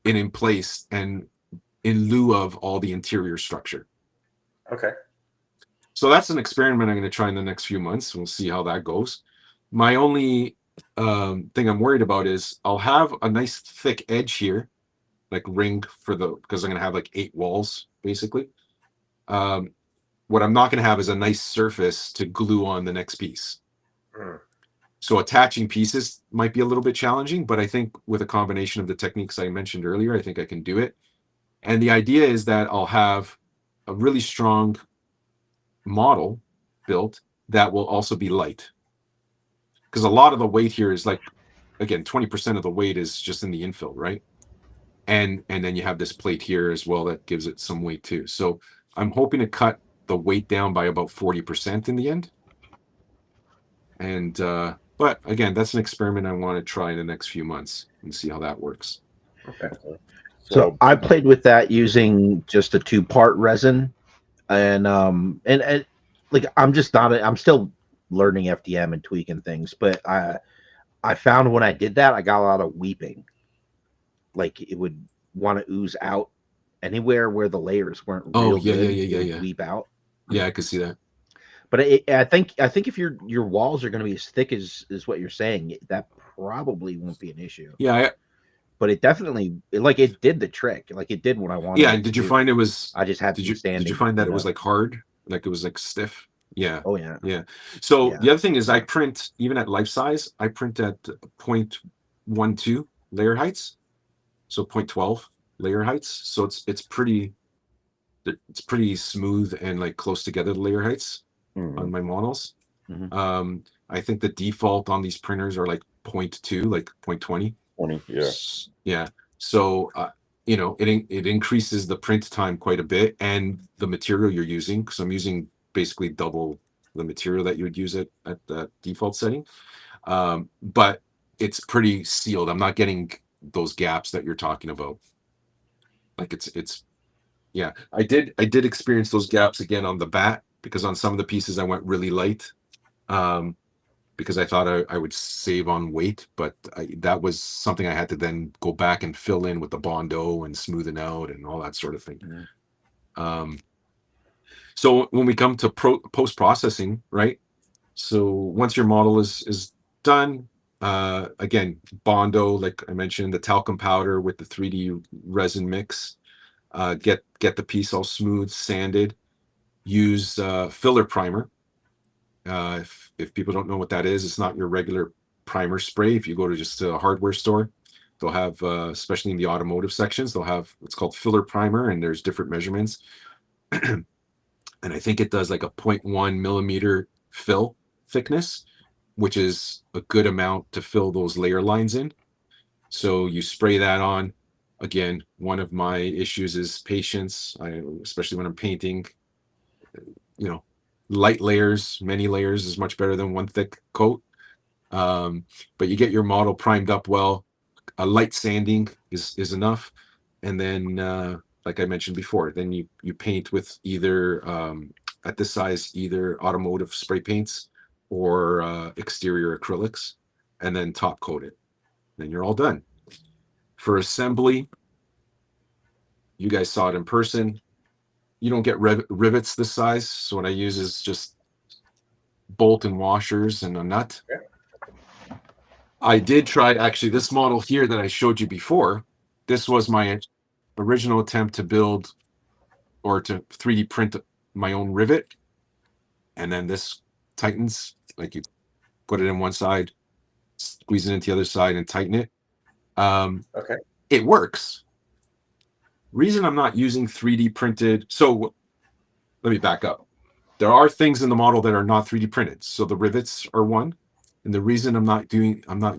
it in place and in lieu of all the interior structure. Okay. So that's an experiment I'm going to try in the next few months. We'll see how that goes. My only thing I'm worried about is I'll have a nice thick edge here, like ring because I'm going to have like 8 walls basically. What I'm not going to have is a nice surface to glue on the next piece. So attaching pieces might be a little bit challenging, but I think with a combination of the techniques I mentioned earlier, I think I can do it. And the idea is that I'll have a really strong model built that will also be light. Because a lot of the weight here is like, again, 20% of the weight is just in the infill, right? And then you have this plate here as well that gives it some weight too. So I'm hoping to cut the weight down by about 40% in the end. And but again, that's an experiment I want to try in the next few months and see how that works. Okay. So I played with that using just a 2-part resin, and like I'm just not. I'm still learning FDM and tweaking things, but I found when I did that, I got a lot of weeping. Like it would want to ooze out anywhere where the layers weren't Oh, real yeah, good. yeah, It would yeah. weep out. Yeah, I could see that. But I think if your walls are going to be as thick as what you're saying, that probably won't be an issue. Yeah, But it definitely it did the trick. Like it did what I wanted. yeah. it And to did you do. find it was? I just had to be standing. Did you find that you it was know? like hard? Like it was like stiff? Yeah. Oh yeah. Yeah. So Yeah. the other thing is I print even at life size, I print at 0.12 layer heights. So 0.12 layer heights. So it's pretty smooth and like close together, the layer heights on my models. Mhm. I think the default on these printers are like 0.2, like 0.20. 20, yeah. Yeah. So it increases the print time quite a bit, and the material you're using, because I'm using basically double the material that you would use at the default setting. But it's pretty sealed. I'm not getting those gaps that you're talking about. Like it's yeah. I did experience those gaps again on the bat, because on some of the pieces I went really light. Because I thought I would save on weight, but that was something I had to then go back and fill in with the Bondo and smoothing out and all that sort of thing. So when we come to post-processing, right? So once your model is done, again, Bondo, like I mentioned, the talcum powder with the 3D resin mix, get the piece all smooth, sanded, use filler primer. If people don't know what that is, it's not your regular primer spray. If you go to just a hardware store, they'll have, especially in the automotive sections, they'll have what's called filler primer, and there's different measurements. And I think it does like a 0.1 millimeter fill thickness, which is a good amount to fill those layer lines in. So you spray that on. Again, one of my issues is patience, especially when I'm painting. Light layers, many layers is much better than one thick coat. But you get your model primed up well. A light sanding is enough. And then, like I mentioned before, then you paint with either, at this size, either automotive spray paints or exterior acrylics, and then top coat it. Then you're all done. For assembly, you guys saw it in person. You don't get rivets this size, so what I use is just bolt and washers and a nut. I did try, actually, this model here that I showed you before. This was my original attempt to build or to 3D print my own rivet, and then this tightens, like you put it in one side, squeeze it into the other side, and tighten it. Okay. It works. Reason I'm not using 3D printed, so let me back up. There are things in the model that are not 3D printed. So the rivets are one. And the reason I'm not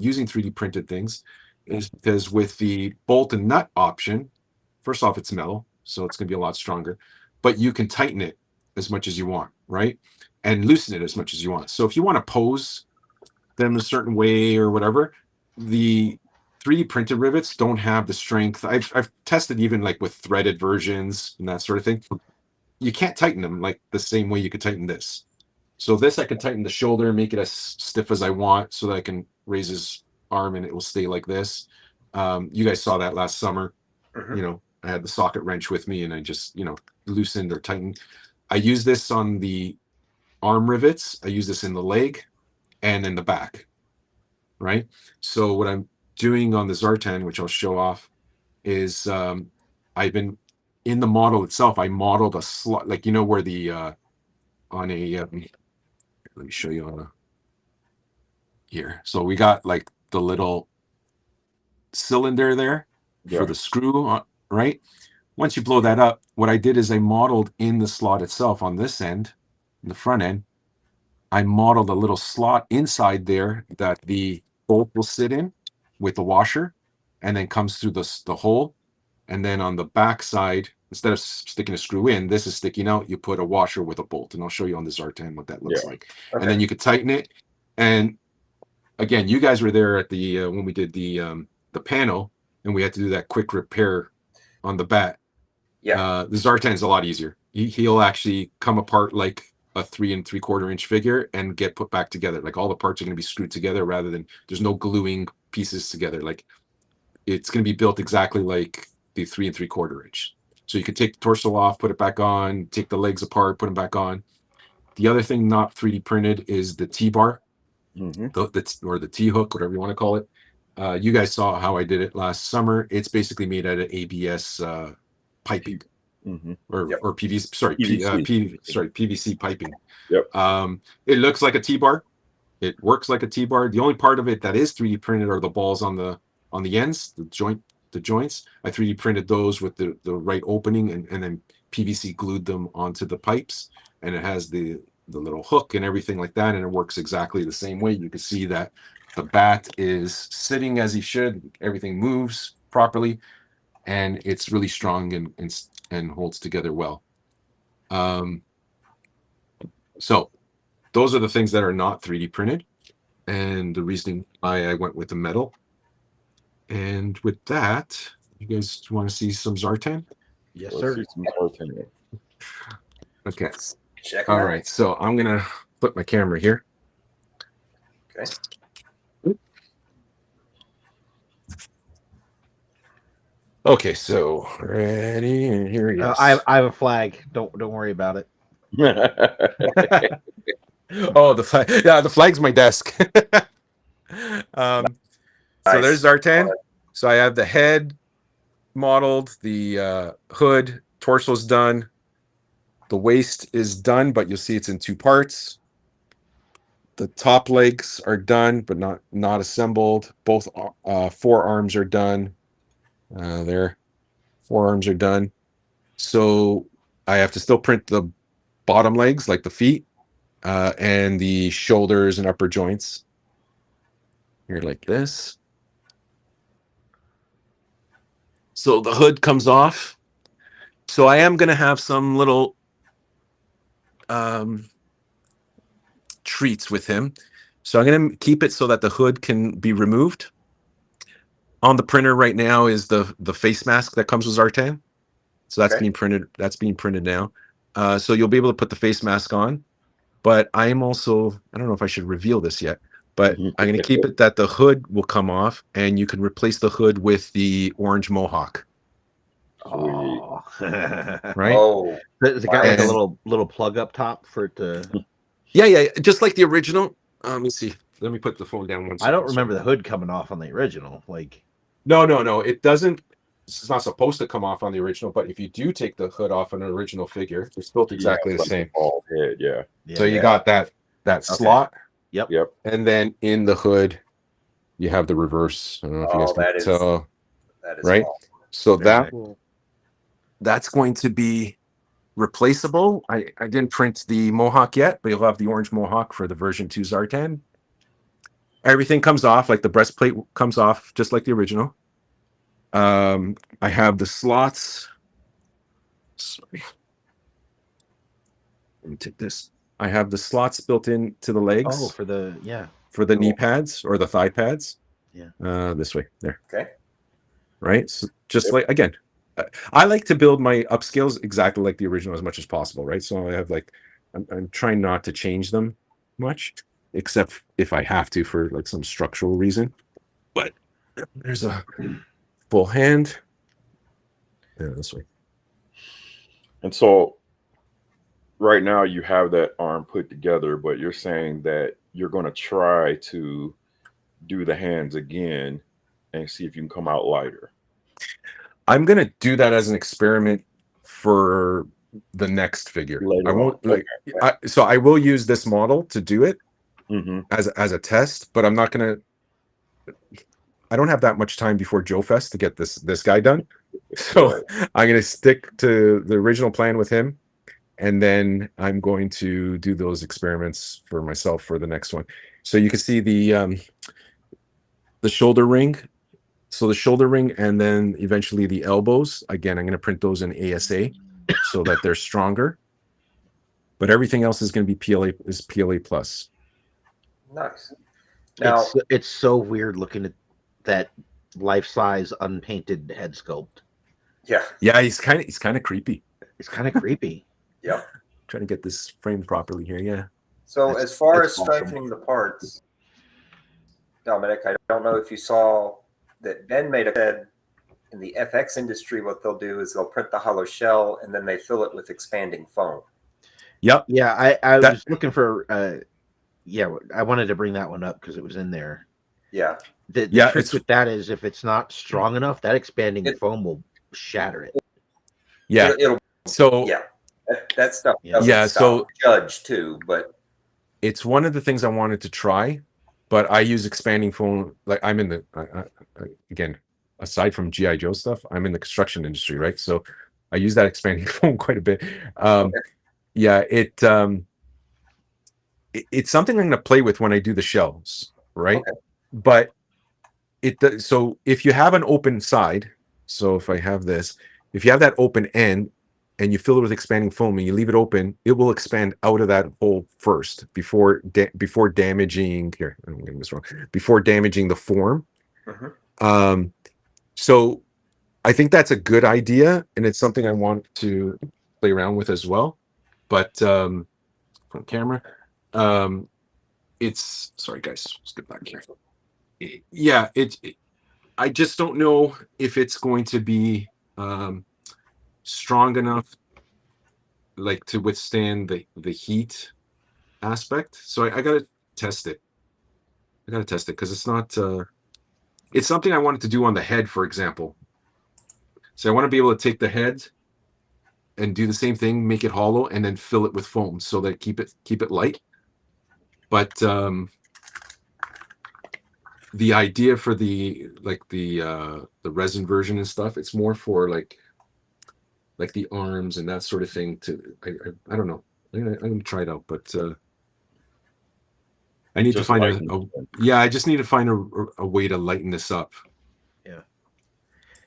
using 3D printed things is because with the bolt and nut option, first off, it's metal, so it's going to be a lot stronger, but you can tighten it as much as you want, right? And loosen it as much as you want. So if you want to pose them a certain way or whatever, the 3D printed rivets don't have the strength. I've tested even like with threaded versions and that sort of thing. You can't tighten them like the same way you could tighten this. So this, I can tighten the shoulder and make it as stiff as I want so that I can raise his arm and it will stay like this. You guys saw that last summer. I had the socket wrench with me and I just, loosened or tightened. I use this on the arm rivets. I use this in the leg and in the back, right? So what I'm doing on the Zartan, which I'll show off, is I've been in the model itself. I modeled a slot, like where the on a let me show you on a here. So we got like the little cylinder there for the screw, right? Once you blow that up, what I did is I modeled in the slot itself on this end, in the front end. I modeled a little slot inside there that the bolt will sit in with the washer, and then comes through the hole. And then on the back side, instead of sticking a screw in, this is sticking out. You put a washer with a bolt, and I'll show you on the Zartan what that looks like. Okay. And then you could tighten it. And again, you guys were there at the when we did the panel. and we had to do that quick repair on the bat. Yeah. The Zartan is a lot easier. He'll actually come apart like a 3 3/4 inch figure and get put back together. Like all the parts are going to be screwed together rather than there's no gluing pieces together. Like it's going to be built exactly like the 3 3/4 inch. So you could take the torso off, put it back on, take the legs apart, put them back on. The other thing not 3D printed is the T-bar, or the T-hook, whatever you want to call it. You guys saw how I did it last summer. It's basically made out of ABS piping, or PVC. Sorry, PVC piping. Yep. It looks like a T-bar. It works like a T-bar. The only part of it that is 3D printed are the balls on the ends, the joints. I 3D printed those with the right opening, and then PVC glued them onto the pipes, and it has the little hook and everything like that, and it works exactly the same way. You can see that the bat is sitting as he should. Everything moves properly, and it's really strong and holds together well. So those are the things that are not 3D printed, and the reason I went with the metal. And with that, you guys want to see some Zartan? Yes, Let's sir. see some Zartan. Okay. Check it All out. right. So I'm gonna put my camera here. Okay. Okay. So ready, and here he is. I have a flag. Don't worry about it. Oh, the flag. Yeah, the flag's my desk. So there's Zartan. So I have the head modeled, the hood, torso's done. The waist is done, but you'll see it's in 2 parts. The top legs are done, but not assembled. Both forearms are done. There, forearms are done. So I have to still print the bottom legs, like the feet, and the shoulders and upper joints. Here, like this. So the hood comes off. So I am going to have some little treats with him. So I'm going to keep it so that the hood can be removed. On the printer right now is the face mask that comes with Zartan. So that's being printed. That's being printed now. So you'll be able to put the face mask on. But I'm also, I don't know if I should reveal this yet, but I'm going to keep it that the hood will come off, and you can replace the hood with the orange mohawk. Oh, right. Oh, Does it got like a little plug up top for it to? Yeah, just like the original. Let me see. Let me put the phone down one second. I don't remember the hood coming off on the original. Like, no, it doesn't. It's not supposed to come off on the original, but if you do take the hood off an original figure, it's built exactly the same. Bald head, yeah. So you got that slot. Yep. And then in the hood, you have the reverse. I don't know if you guys can tell. That is right. awesome. So that's going to be replaceable. I didn't print the mohawk yet, but you'll have the orange mohawk for the version 2 Zartan. Everything comes off, like the breastplate comes off just like the original. I have the slots. Sorry. Let me take this. I have the slots built into the legs. Oh, for the knee pads or the thigh pads. Yeah. This way. There. Okay. Right. So just like, again, I like to build my upscales exactly like the original as much as possible. Right. So I have I'm trying not to change them much, except if I have to for like some structural reason. But there's a full hand. Yeah, this way. And so right now you have that arm put together, but you're saying that you're going to try to do the hands again and see if you can come out lighter. I'm going to do that as an experiment for the next figure. I won't so I will use this model to do it as a test, but I'm not going to. I don't have that much time before JOEFEST to get this guy done. So I'm going to stick to the original plan with him. And then I'm going to do those experiments for myself for the next one. So you can see the shoulder ring. So the shoulder ring and then eventually the elbows. Again, I'm going to print those in ASA so that they're stronger. But everything else is going to be PLA plus. Nice. Now it's so weird looking at that life-size unpainted head sculpt. Yeah. Yeah, he's kind of creepy. It's kind of creepy. Yep. Trying to get this framed properly here. Yeah. So That's- as far that's as awesome. strengthening the parts, Dominic, I don't know if you saw that Ben made a said in the FX industry, what they'll do is they'll print the hollow shell and then they fill it with expanding foam. Yep. Yeah, I was looking for. I wanted to bring that one up because it was in there. Yeah. The Yeah, trick it's- with that is if it's not strong enough, that expanding foam will shatter it. Yeah. It'll So yeah. That stuff Yeah. doesn't Yeah, stop so- judge too, but it's one of the things I wanted to try, but I use expanding foam. Like I'm in the again, aside from GI Joe stuff, I'm in the construction industry, right? So I use that expanding foam quite a bit. Yeah, it's something I'm going to play with when I do the shells, right? Okay. But so if you have an open side, so if I have this, if you have that open end and you fill it with expanding foam and you leave it open, it will expand out of that hole first before damaging here. I'm getting this wrong. Before damaging the form. Mhm. So I think that's a good idea, and it's something I want to play around with as well. But from camera, it's sorry guys, let's get back here. Yeah, I just don't know if it's going to be strong enough, like to withstand the heat aspect. So I gotta test it. Because it's not. It's something I wanted to do on the head, for example. So I want to be able to take the head and do the same thing, make it hollow, and then fill it with foam so that keep it light. But the idea for the resin version and stuff, it's more for like the arms and that sort of thing. I don't know. I'm gonna try it out, but I need to Just find lighten I just need to find a way to lighten this up.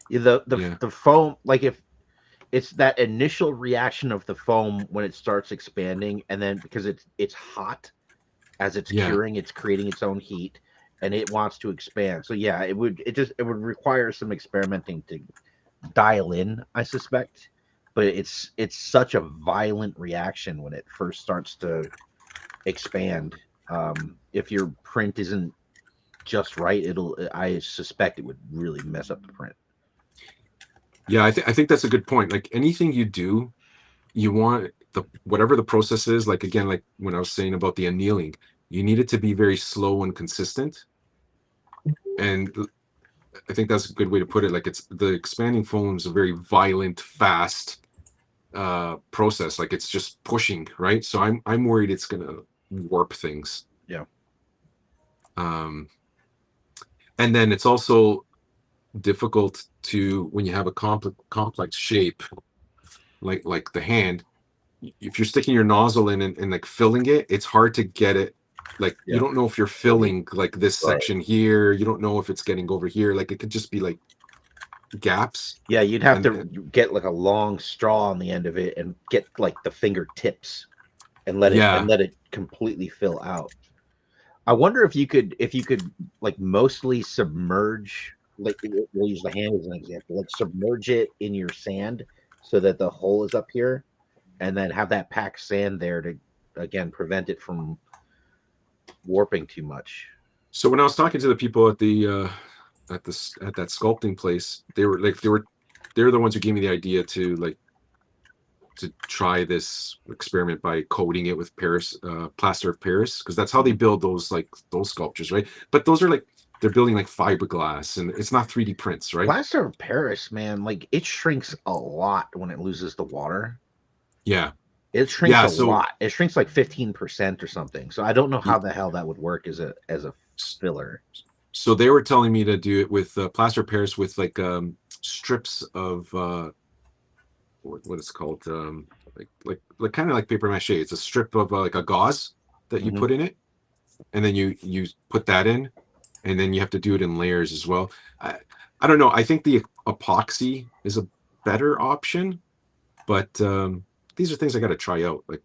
The foam, like if it's that initial reaction of the foam when it starts expanding, and then because it's hot as it's curing, it's creating its own heat, and it wants to expand. So yeah, it would require some experimenting to dial in, I suspect. But it's such a violent reaction when it first starts to expand. If your print isn't just right, I suspect it would really mess up the print. Yeah, I think that's a good point. Like anything you do, you want whatever the process is. Like again, like when I was saying about the annealing, you need it to be very slow and consistent. And I think that's a good way to put it. Like the expanding foam is a very violent, fast process. Like it's just pushing, right? So I'm worried it's gonna warp things. Yeah. And then it's also difficult to when you have a complex shape like the hand. If you're sticking your nozzle in and like filling it, it's hard to get it. Like you don't know if you're filling like this section here. You don't know if it's getting over here. Like it could just be like gaps. Yeah, you'd have to get like a long straw on the end of it and get like the fingertips and let it completely fill out. I wonder if you could like mostly submerge, like we'll use the hand as an example, like submerge it in your sand so that the hole is up here, and then have that packed sand there to again prevent it from warping too much. So when I was talking to the people at that sculpting place, they're the ones who gave me the idea to try this experiment by coating it with plaster of Paris, because that's how they build those sculptures, right? But those are they're building like fiberglass, and it's not 3D prints, right? Plaster of Paris, man, like it shrinks a lot when it loses the water. Yeah. It shrinks a lot. It shrinks like 15% or something. So I don't know how the hell that would work as a filler. So they were telling me to do it with plaster of Paris with like strips of what it's called, like kind of like paper mache. It's a strip of like a gauze that you put in it, and then you put that in, and then you have to do it in layers as well. I don't know. I think the epoxy is a better option, but these are things I got to try out. Like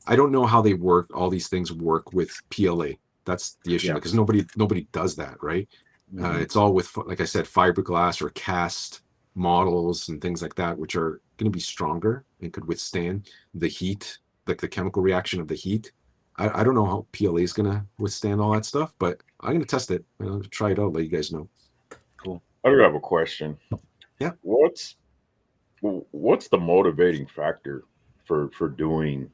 I don't know how they work. All these things work with PLA. That's the issue, Yeah. because nobody does that, right? Mhm. It's all with, like I said, fiberglass or cast models and things like that, which are going to be stronger and could withstand the heat, like the chemical reaction of the heat. I don't know how PLA is going to withstand all that stuff, but I'm going to test it. I'll try it out, let you guys know. Cool. I do have a question. Yeah. What's the motivating factor for doing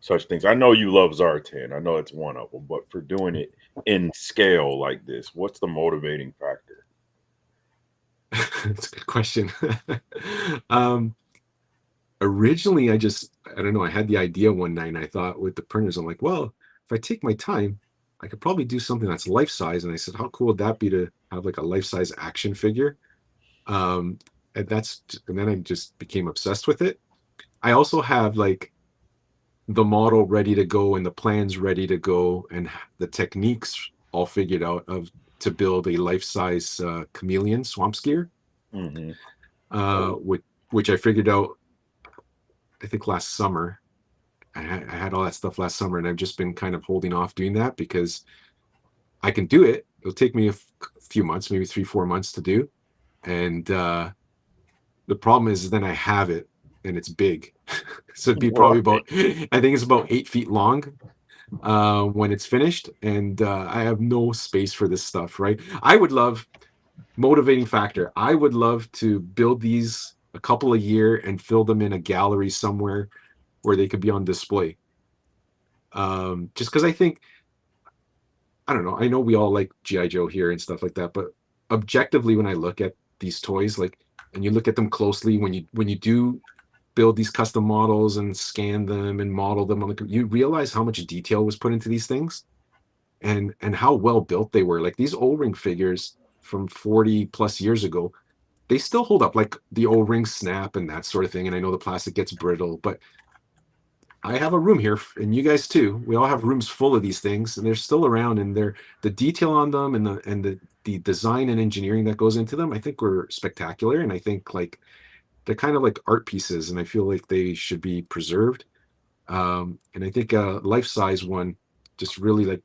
such things? I know you love Zartan. I know it's one of them, but for doing it in scale like this, what's the motivating factor? That's a good question. Originally, I don't know, I had the idea one night and I thought with the printers, I'm like, well, if I take my time, I could probably do something that's life size. And I said, how cool would that be to have like a life size action figure? And then I just became obsessed with it. I also have like the model ready to go and the plans ready to go and the techniques all figured out to build a life size chameleon swamp skier, which I figured out, I think last summer. I had all that stuff last summer, and I've just been kind of holding off doing that because I can do it. It'll take me a few months, maybe 3-4 months to do. And the problem is then I have it and it's big. So it'd be probably I think it's about 8 feet long when it's finished. And I have no space for this stuff, right? I would love, motivating factor, I would love to build these a couple a year and fill them in a gallery somewhere where they could be on display. Just because I think, I don't know, I know we all like G.I. Joe here and stuff like that, but objectively, when I look at these toys, like, and you look at them closely, when you do build these custom models and scan them and model them on you realize how much detail was put into these things and how well built they were. Like these O-ring figures from 40 plus years ago, they still hold up, like the O-ring snap and that sort of thing. And I know the plastic gets brittle, but I have a room here, and you guys too. We all have rooms full of these things, and they're still around. And the detail on them, and the design and engineering that goes into them, I think were spectacular. And I think like they're kind of like art pieces, and I feel like they should be preserved. And I think a life size one just really like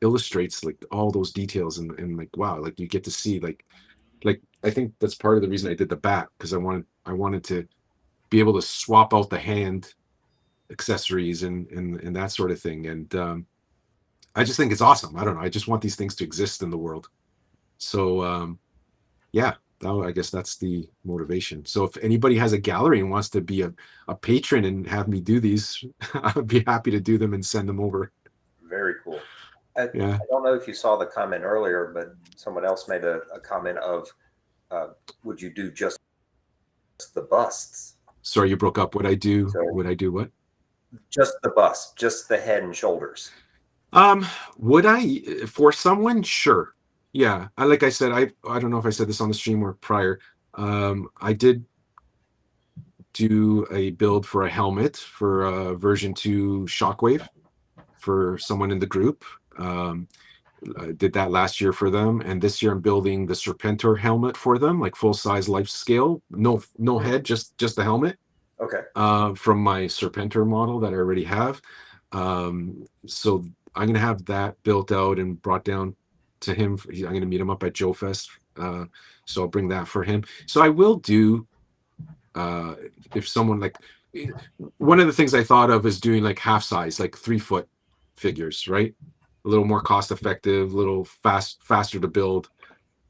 illustrates like all those details, and like wow, like you get to see like I think that's part of the reason I did the bat, because I wanted to be able to swap out the hand accessories and that sort of thing. And I just think it's awesome. I don't know, I just want these things to exist in the world. So yeah, I guess that's the motivation. So if anybody has a gallery and wants to be a patron and have me do these, I'd be happy to do them and send them over. Very cool. I Yeah. don't know if you saw the comment earlier, but someone else made a comment of, would you do just the busts? Sorry, you broke up. Would I do what? Just the bust, just the head and shoulders. Would I, for someone? Sure. Yeah. Like I said, I don't know if I said this on the stream or prior. I did do a build for a helmet for version 2 Shockwave for someone in the group. I did that last year for them, and this year I'm building the Serpentor helmet for them, like full size life scale, no head, just the helmet. Okay. From my Serpentor model that I already have. So I'm gonna have that built out and brought down to him. I'm gonna meet him up at JOEFEST. So I'll bring that for him. So I will do. If someone like, one of the things I thought of is doing like half size, like 3-foot figures, right? A little more cost effective, a little faster to build,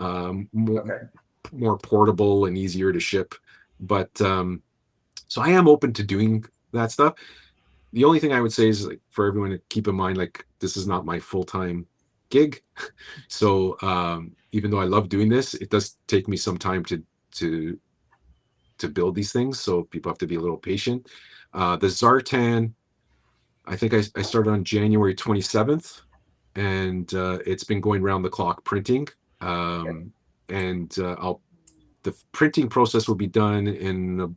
more portable and easier to ship. But so I am open to doing that stuff. The only thing I would say is, like, for everyone to keep in mind, like, this is not my full-time gig. So even though I love doing this, it does take me some time to build these things. So people have to be a little patient. The Zartan, I think I started on January 27th, and it's been going around the clock printing. And the printing process will be done in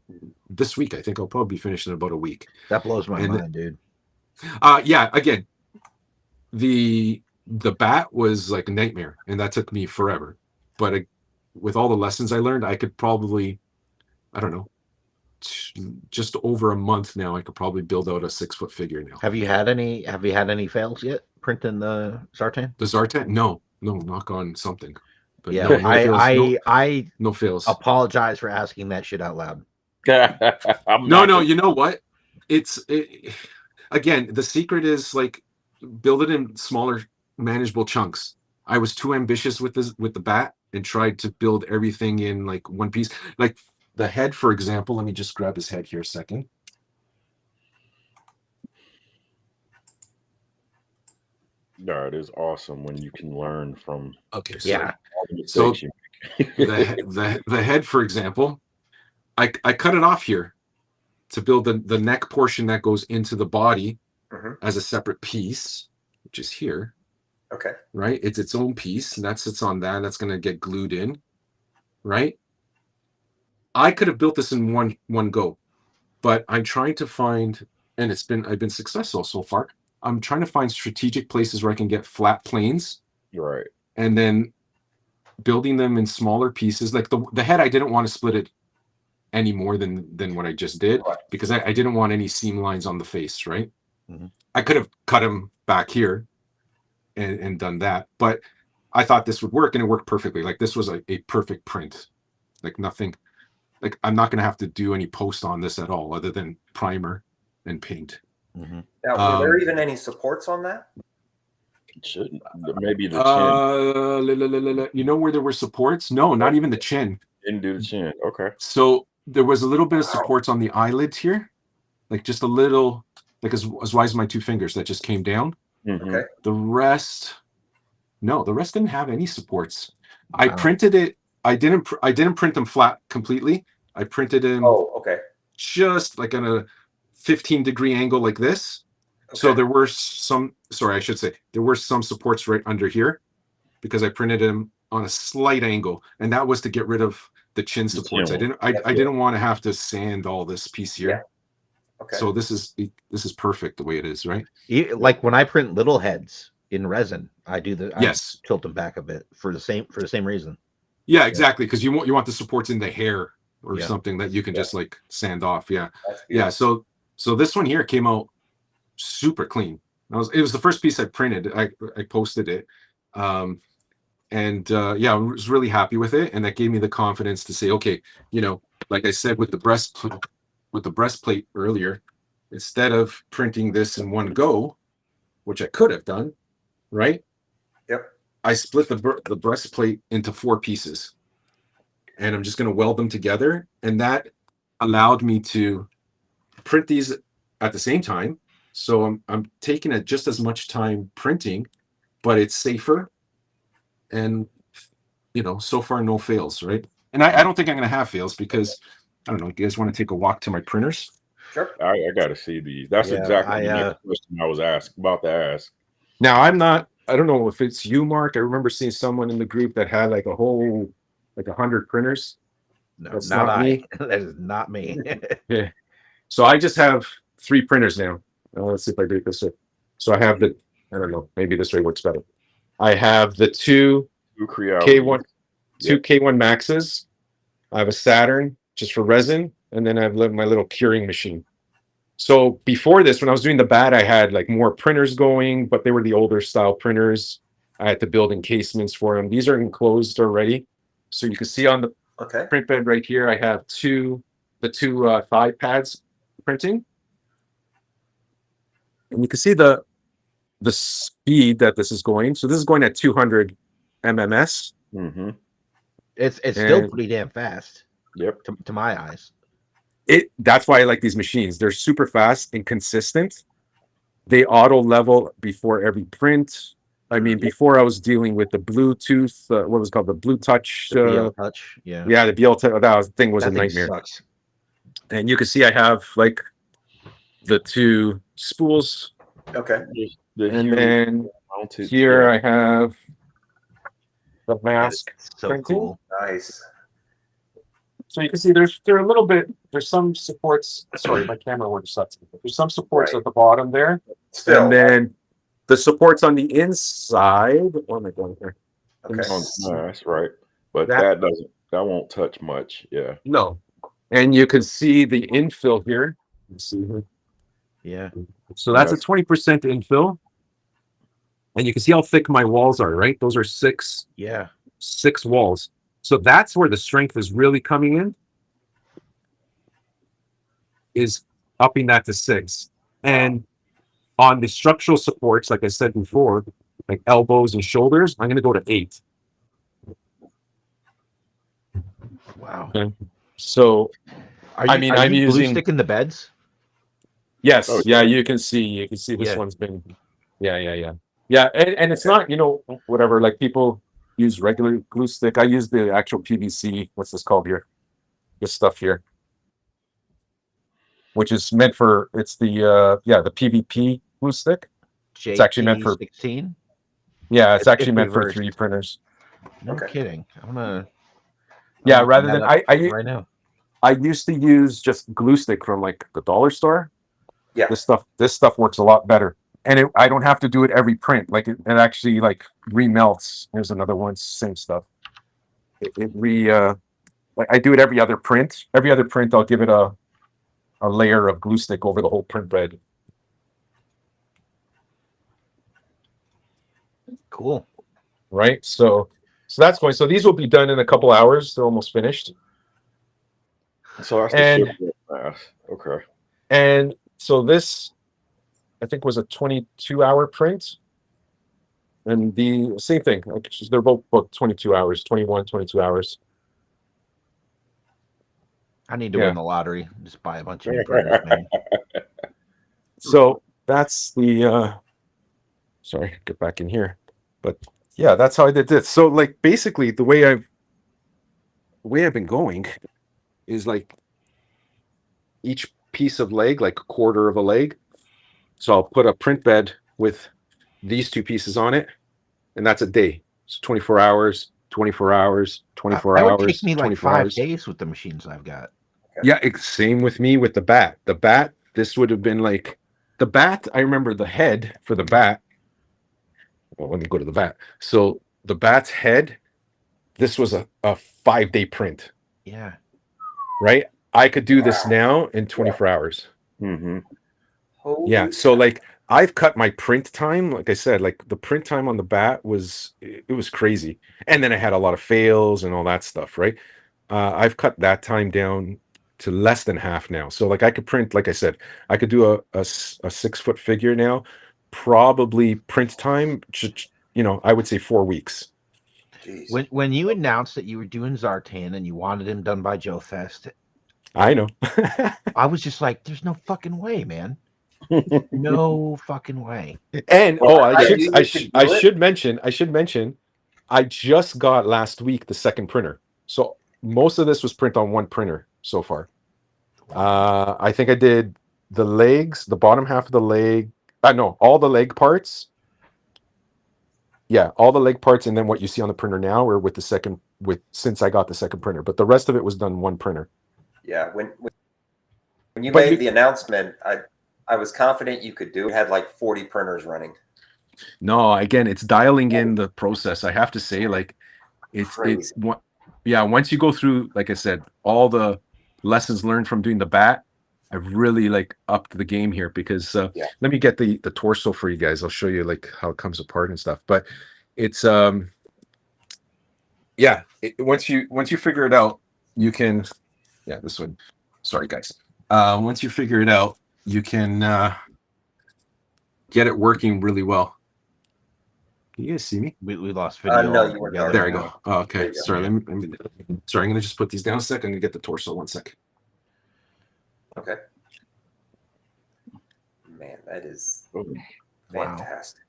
this week. I think I'll probably be finished in about a week. That blows my mind, dude. Yeah, again, the bat was like a nightmare, and that took me forever. But with all the lessons I learned, I could probably, I don't know, just over a month now, I could probably build out a 6-foot figure now. Have you had any fails yet? printing the Zartan? The Zartan? No, knock on something. But Yeah, no fails. I No fails. apologize for asking that shit out loud. No, you know what? Again, the secret is like build it in smaller, manageable chunks. I was too ambitious with the bat and tried to build everything in like one piece. Like the head, for example. Let me just grab his head here a second. No, it is awesome when you can learn from. Okay, Yeah. So the head, for example, I cut it off here to build the neck portion that goes into the body as a separate piece, which is here. Okay. Right? It's its own piece, and that sits on that. That's going to get glued in. Right? I could have built this in one go, but I'm trying to find, and I've been successful so far. I'm trying to find strategic places where I can get flat planes. Right. And then building them in smaller pieces. Like the head, I didn't want to split it any more than what I just did, because I didn't want any seam lines on the face, right? I could have cut him back here and done that, but I thought this would work, and it worked perfectly. Like this was a perfect print. Like nothing, like I'm not going to have to do any post on this at all other than primer and paint. Now, were there even any supports on that? Shouldn't maybe the chin. You know where there were supports? No, not even the chin. Didn't do the chin. Okay. So there was a little bit of supports on the eyelids here, like just a little, like as wide as my two fingers that just came down. Okay. The rest didn't have any supports. Wow. I printed it. I didn't print them flat completely. I printed them. Oh, okay. Just like on a 15-degree angle like this. Okay. So there were some. Sorry, I should say there were some supports right under here, because I printed them on a slight angle, and that was to get rid of the chin supports. I didn't want to have to sand all this piece here. Yeah. Okay. So this is perfect the way it is, right? Like when I print little heads in resin, I yes, tilt them back a bit for the same reason. Yeah, exactly, because you want the supports in the hair or something that you can just like sand off. Yeah, yeah. So this one here came out super clean. It was the first piece I printed. I posted it, and I was really happy with it, and that gave me the confidence to say, okay, like I said with the breastplate earlier, instead of printing this in one go, which I could have done, right? Yep. I split the breastplate into 4 pieces, and I'm just going to weld them together, and that allowed me to print these at the same time. So I'm taking it just as much time printing, but it's safer, and so far no fails, right? And I don't think I'm going to have fails, because I don't know. You guys want to take a walk to my printers? Sure. I got to see these. That's exactly the next question I was about to ask. Now I don't know if it's you, Mark. I remember seeing someone in the group that had like 100 printers. No, that's not me. That is not me. Yeah. So I just have 3 printers now. Let's see if I do it this way. So I have I don't know, maybe this way works better. I have the 2 K1, 2 K1 Maxes. I have a Saturn just for resin, and then I have my little curing machine. So before this, when I was doing the bat, I had like more printers going, but they were the older style printers. I had to build encasements for them. These are enclosed already. So you can see on the print bed right here, I have the two thigh pads printing. And you can see the speed that this is going. So this is going at 200 MMS. Mm-hmm. It's still pretty damn fast. Yep. To my eyes. That's why I like these machines. They're super fast and consistent. They auto level before every print. I mean, before I was dealing with the Bluetooth, what was it called, the Blue Touch. The BL Touch, yeah. Yeah, the BL Touch. That thing was a nightmare. Sucks. And you can see I have like the 2 spools. Okay. And then here I have the mask. So printing. Cool. Nice. So you can see there's some supports. Sorry, my camera went nuts. There's some supports at the bottom there. Still. And then the supports on the inside. What am I doing here? Okay. That's right. But that won't touch much. Yeah. No. And you can see the infill here. You see here. Yeah. So that's a 20% infill. And you can see how thick my walls are, right? Those are six walls. So that's where the strength is really coming in, is upping that to 6. And on the structural supports, like I said before, like elbows and shoulders, I'm going to go to 8. Wow. Okay. So, Are you I'm glue using sticking the beds? Yes, Oh, yeah, you can see this one's been, yeah, and it's not, whatever, like people use regular glue stick. I use the actual PVC. What's this called here? This stuff here, which is meant for, it's the the PVP glue stick. It's actually meant for 16. Yeah, it's actually It's meant for reversed. 3D printers. No kidding. I'm Yeah, looking rather that than up I right now. I used to use just glue stick from like the dollar store. Yeah. This stuff works a lot better, and I don't have to do it every print. Like it actually like remelts. Here's another one, same stuff. Like I do it every other print. Every other print, I'll give it a layer of glue stick over the whole print bed. Cool. Right. So that's going. So these will be done in a couple hours. They're almost finished. So that's the ship mass. Okay. And so this, I think, was a 22-hour print. And the same thing. Like, they're both 22 hours, 21, 22 hours. I need to win the lottery. Just buy a bunch of new printers, man. So that's the sorry, get back in here. But yeah, that's how I did this. So like basically the way I've been going is like each piece of leg, like a quarter of a leg. So I'll put a print bed with these 2 pieces on it, and that's a day. So 24 hours, 24 hours, 24 that hours. Would take me like 24 5 hours. days with the machines I've got. Yeah, same with me with the bat. The bat, this would have been like the bat. I remember the head for the bat. Well, let me go to the bat. So the bat's head, this was a 5-day print. Yeah. Right? I could do this now in 24 hours. Mm-hmm. Yeah. So like I've cut my print time. Like I said, like the print time on the bat was crazy. And then I had a lot of fails and all that stuff. Right. I've cut that time down to less than half now. So like I could print, like I said, I could do a 6-foot figure now, probably print time, I would say 4 weeks. Jeez. When you announced that you were doing Zartan and you wanted him done by JOEFEST, I know. I was just like, "There's no fucking way, man! No fucking way!" And I should mention, I just got last week the second printer. So most of this was print on one printer so far. I think I did the legs, the bottom half of the leg. No, all the leg parts. Yeah, all the leg parts, and then what you see on the printer now, or since I got the second printer. But the rest of it was done one printer. Yeah, when you made the announcement, I was confident you could do it. You had like 40 printers running. No, again, it's dialing in the process. I have to say, like, it's once you go through, like I said, all the lessons learned from doing the bat, I've really like upped the game here because let me get the torso for you guys. I'll show you like how it comes apart and stuff. But it's once you figure it out, you can this one. Sorry guys. Once you figure it out, you can get it working really well. Can you guys see me? We lost video. No, you weren't there. There we go. Oh, okay. Sorry. Sorry, I'm going to just put these down a sec. I'm going to get the torso 1 sec. Okay. Man, that is Wow. fantastic.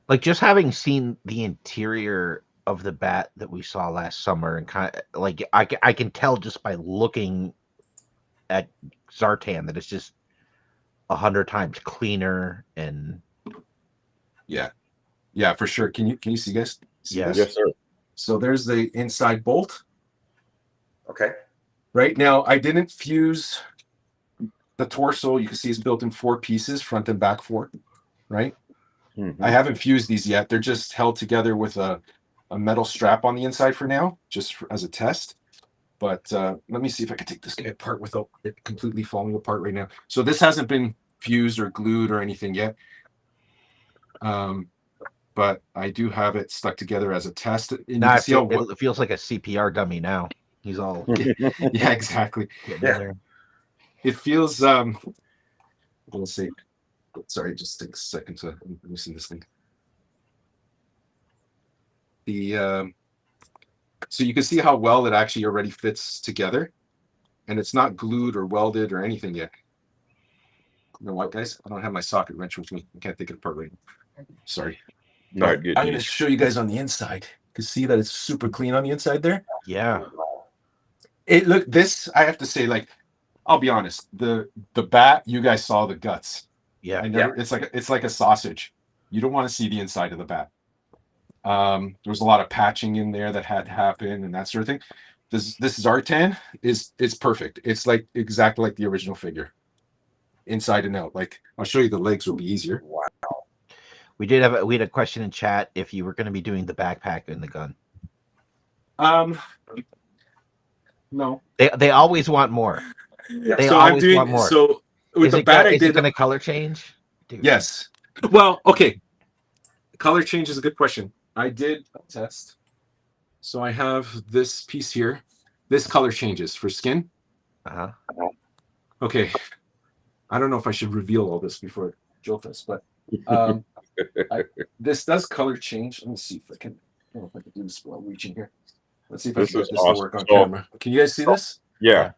Like just having seen the interior of the bat that we saw last summer, and kind of like I can tell just by looking at Zartan that it's just 100 times cleaner and yeah, for sure. Can you see guys? Yes. Yes, sir. So there's the inside bolt. Okay. Right now, I didn't fuse the torso. You can see it's built in 4 pieces, front and back 4. Right. Mm-hmm. I haven't fused these yet. They're just held together with a metal strap on the inside for now, just as a test. But let me see if I can take this guy apart without it completely falling apart right now. So this hasn't been fused or glued or anything yet. But I do have it stuck together as a test. And you Now can see how it feels like a CPR dummy now. He's all yeah, exactly. getting in there. It feels let's see. Sorry, just take a second to loosen this thing. The so you can see how well it actually already fits together, and it's not glued or welded or anything yet. You know what, guys? I don't have my socket wrench with me. I can't take it apart right now. Sorry. Not But good. I'm going to show you guys on the inside. You can see that it's super clean on the inside there. Yeah. This I have to say, like, I'll be honest. The bat, you guys saw the guts. Yeah. It's like a sausage. You don't want to see the inside of the bat. There was a lot of patching in there that had to happen and that sort of thing. This Zartan it's perfect. It's like exactly like the original figure, inside and out. Like, I'll show you the legs will be easier. Wow. We had a question in chat if you were going to be doing the backpack and the gun. No. They always want more. They So always I'm doing want more. so with Is the it bat. gonna, I is it did going to color change? Dude. Yes. Well, okay. Color change is a good question. I did a test. So I have this piece here. This color changes for skin. Uh-huh. Okay. I don't know if I should reveal all this before JOEFEST, but this does color change. Let me see if I can. I don't know if I can do this while reaching here. Let's see if I can get this to work on camera. Can you guys see this? Yeah.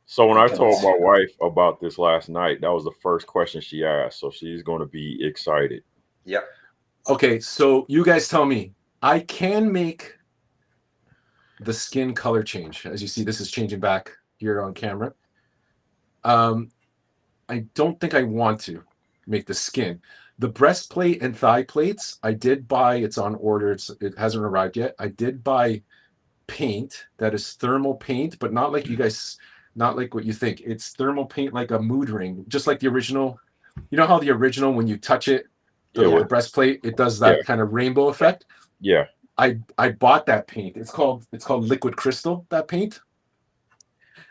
So when I Okay. told my wife about this last night, that was the first question she asked. So she's going to be excited. Yep. Okay, so you guys tell me. I can make the skin color change. As you see, this is changing back here on camera. I don't think I want to make the skin. The breastplate and thigh plates, I did buy. It's on order. It hasn't arrived yet. I did buy paint that is thermal paint, but not like you guys, not like what you think. It's thermal paint like a mood ring, just like the original. You know how the original, when you touch it, the breastplate, it does that kind of rainbow effect. Yeah. I bought that paint. It's called liquid crystal, that paint.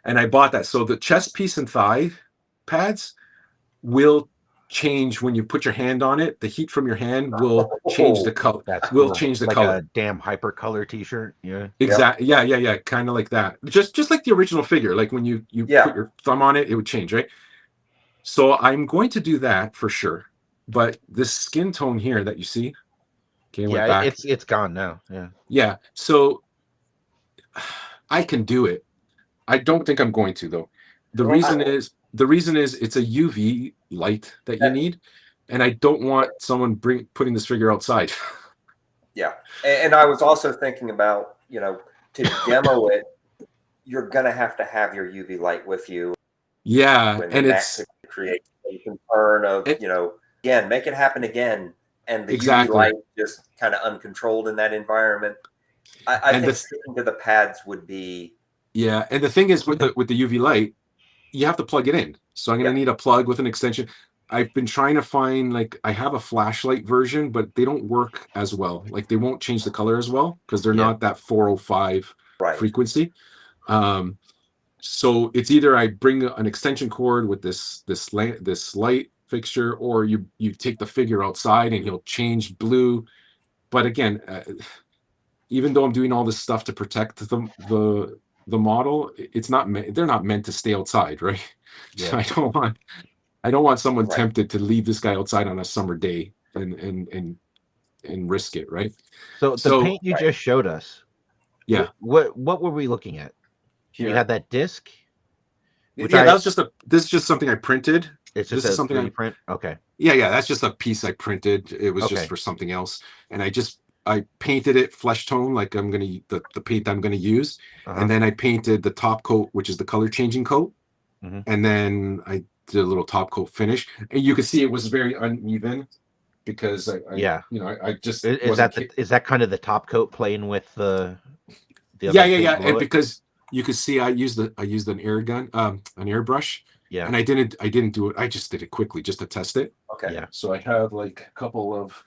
And I bought that. So the chest piece and thigh pads will change when you put your hand on it. The heat from your hand will change the color. Change the like color. A damn hypercolor t-shirt. Yeah. Exactly. Yeah. Kind of like that. Just like the original figure. Like when you put your thumb on it, it would change, right? So I'm going to do that for sure. But this skin tone here that you see, it's gone now. Yeah. Yeah. So I can do it. I don't think I'm going to, though. The reason is it's a UV light that you need, and I don't want someone putting this figure outside. Yeah, and I was also thinking about, to demo it, you're gonna have to have your UV light with you. Yeah, and it's to create a concern of again, make it happen again, and the UV light just kind of uncontrolled in that environment. I think sticking to the pads would be. Yeah, and the thing is with the UV light, you have to plug it in. So I'm going to need a plug with an extension. I've been trying to find, like, I have a flashlight version, but they don't work as well. Like, they won't change the color as well because they're not that 405 frequency. So it's either I bring an extension cord with this light fixture, or you take the figure outside and he'll change blue. But again, even though I'm doing all this stuff to protect the model, it's not they're not meant to stay outside, right? So I don't want someone tempted to leave this guy outside on a summer day and risk it, right? So the paint you just showed us, what were we looking at? Here. You had that disc. This is just something I printed. It's just a something 3D print. Okay. Yeah, that's just a piece I printed. It was just for something else, and I painted it flesh tone, like I'm gonna the paint I'm gonna use, and then I painted the top coat, which is the color changing coat, and then I did a little top coat finish, and you can see it was very uneven because I just is that kind of the top coat playing with the and because you can see I used an air gun, an airbrush. Yeah, and I didn't do it. I just did it quickly just to test it. Okay. Yeah. So I have like a couple of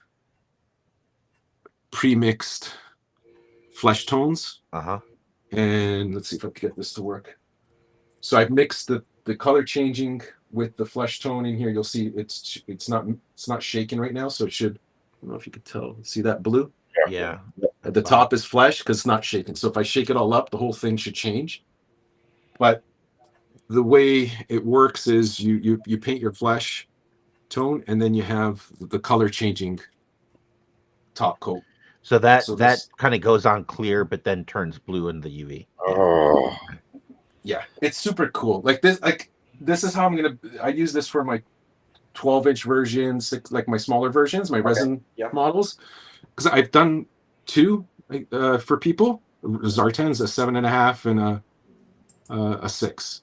pre-mixed flesh tones. And let's see if I can get this to work. So I've mixed the color changing with the flesh tone in here. You'll see it's not shaking right now, so it should don't know if you could tell. See that blue? Yeah. At the top is flesh because it's not shaking. So if I shake it all up, the whole thing should change. But the way it works is you paint your flesh tone, and then you have the color changing top coat. So that So that this- kind of goes on clear, but then turns blue in the UV. Oh, Yeah, it's super cool. Like this is how I use this for my 12-inch versions, like my smaller versions, my resin Yep. models, because I've done two for people. Zartan's a 7.5 and a 6,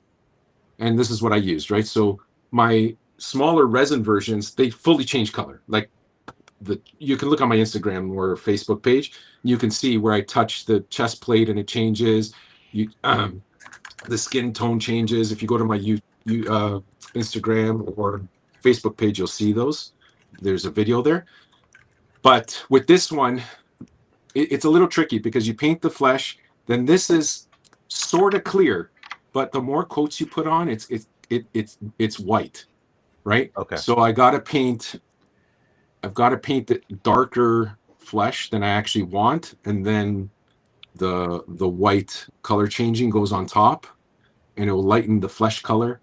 and this is what I used, right? So my smaller resin versions, they fully change color. Like you can look on my Instagram or Facebook page, you can see where I touch the chest plate and it changes. The skin tone changes. If you go to my Instagram or Facebook page, you'll see those. There's a video there. But with this one, it's a little tricky because you paint the flesh, then this is sort of clear, but the more coats you put on, it's white, right? Okay. So I've got to paint the darker flesh than I actually want, and then the white color changing goes on top, and it will lighten the flesh color,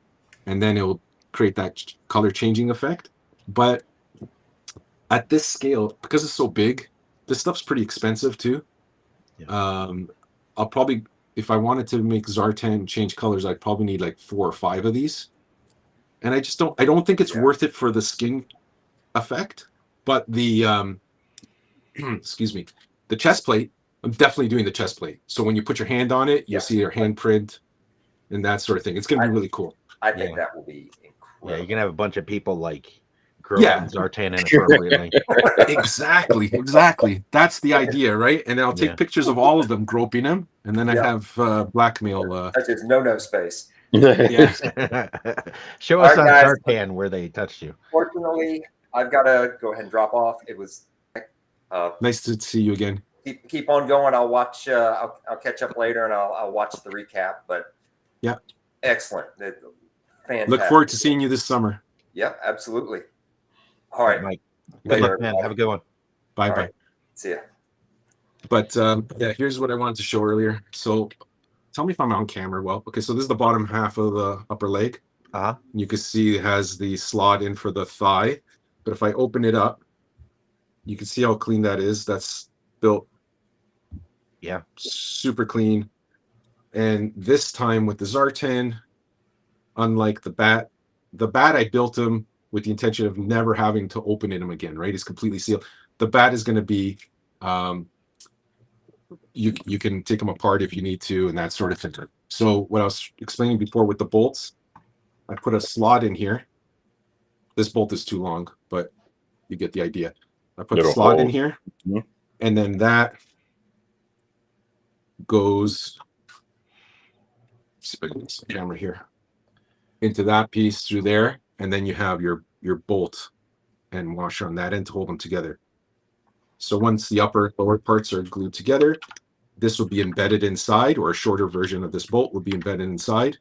and then it will create that color changing effect. But at this scale, because it's so big, this stuff's pretty expensive too. Yeah. I'll probably, if I wanted to make Zartan change colors, I'd probably need like 4 or 5 of these, and I don't think it's worth it for the skin effect. But the excuse me, the chest plate, I'm definitely doing the chest plate. So when you put your hand on it, you'll see your handprint and that sort of thing. It's going to be really cool. I think that will be incredible. Yeah, you're gonna have a bunch of people like groping Zartan inappropriately. Exactly. That's the idea, right? And I'll take pictures of all of them groping him, and then I have blackmail. That's just no space. Yeah. Show us All on right, guys. Zartan where they touched you. Fortunately, I've got to go ahead and drop off. It was Nice to see you again. keep on going. I'll watch. I'll catch up later, and I'll watch the recap. But yeah, excellent. Fantastic. Look forward to seeing you this summer. Yeah, absolutely. All right, Mike. Good Later, luck, man. Have a good one. Bye All bye. right. See ya. But yeah, here's what I wanted to show earlier. So tell me if I'm on camera well. Okay, so this is the bottom half of the upper leg. You can see it has the slot in for the thigh. But if I open it up, you can see how clean that is. That's built. Yeah. Super clean. And this time with the Zartan, unlike the bat I built him with the intention of never having to open him again, right? It's completely sealed. The bat is going to be, you can take them apart if you need to and that sort of thing. So what I was explaining before with the bolts, I put a slot in here. This bolt is too long, but you get the idea. I put a slot in here, and then that goes, see if I can get some camera here, into that piece through there, and then you have your bolt and washer on that end to hold them together. So once the upper and lower parts are glued together, this will be embedded inside, or a shorter version of this bolt will be embedded inside,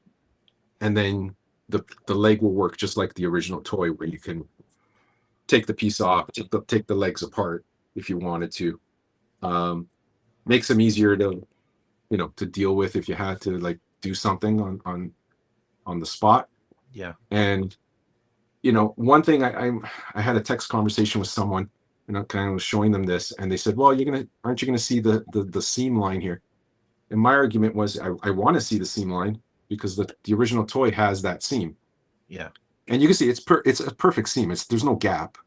and then the leg will work just like the original toy, where you can take the piece off, take the legs apart if you wanted to. Makes them easier to, to deal with if you had to like do something on the spot. Yeah. And one thing I had a text conversation with someone, and I kind of was showing them this, and they said, "Well, aren't you gonna see the seam line here?" And my argument was, I want to see the seam line because the original toy has that seam. Yeah. And you can see it's a perfect seam. There's no gap,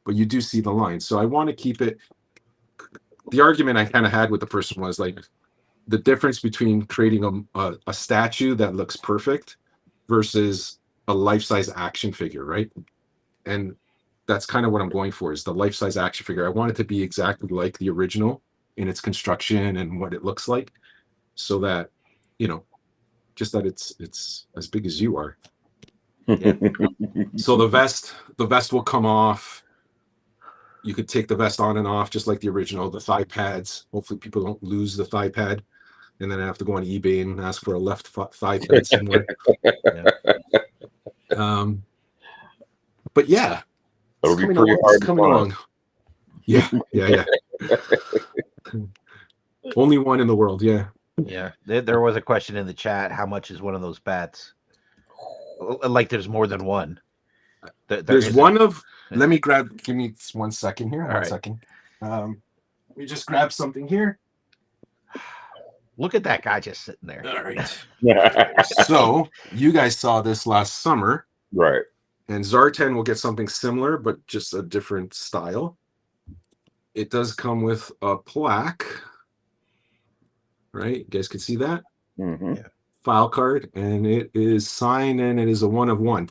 but you do see the line. So I want to keep it. The argument I kind of had with the person was like the difference between creating a statue that looks perfect versus a life-size action figure, right? And that's kind of what I'm going for, is the life-size action figure. I want it to be exactly like the original in its construction and what it looks like, so that just that it's as big as you are. Yeah. So the vest will come off. You could take the vest on and off just like the original. The thigh pads, hopefully people don't lose the thigh pad and then I have to go on eBay and ask for a left thigh pad somewhere. But yeah, it'll be pretty hard to find. Yeah. Only one in the world. Yeah. Yeah, there was a question in the chat. How much is one of those bats? Like, there's more than one. There's one of. Let me grab. Give me 1 second here. All One right. second. Let me just grab something here. Look at that guy just sitting there. All right. So you guys saw this last summer, Right. and Zartan will get something similar, but just a different style. It does come with a plaque. Right, you guys can see that. Mm-hmm. Yeah. File card, and it is signed, and it is a 1 of 1.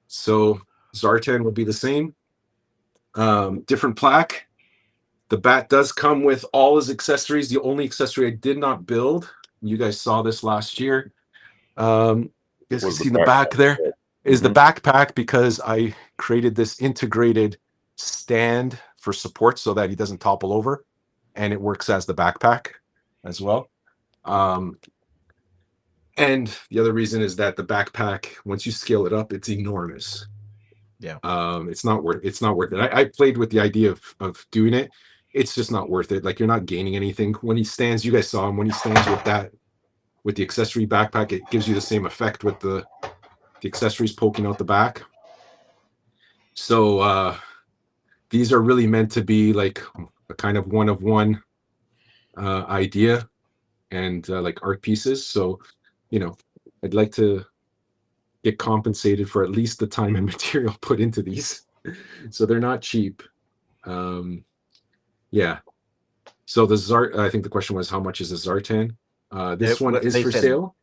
So Zartan will be the same. Different plaque. The bat does come with all his accessories. The only accessory I did not build, you guys saw this last year. You guys can see in the back there is the backpack, because I created this integrated stand for support so that he doesn't topple over, and it works as the backpack as well. And the other reason is that the backpack, once you scale it up, it's enormous. Yeah. It's not worth it. I played with the idea of doing it. It's just not worth it. Like, you're not gaining anything. When he stands, you guys saw him, when he stands with the accessory backpack, it gives you the same effect with the accessories poking out the back. So these are really meant to be like a kind of 1 of 1 idea, and like art pieces. So, I'd like to get compensated for at least the time and material put into these. So they're not cheap. Yeah. So I think the question was, how much is a Zartan? This one is for sale.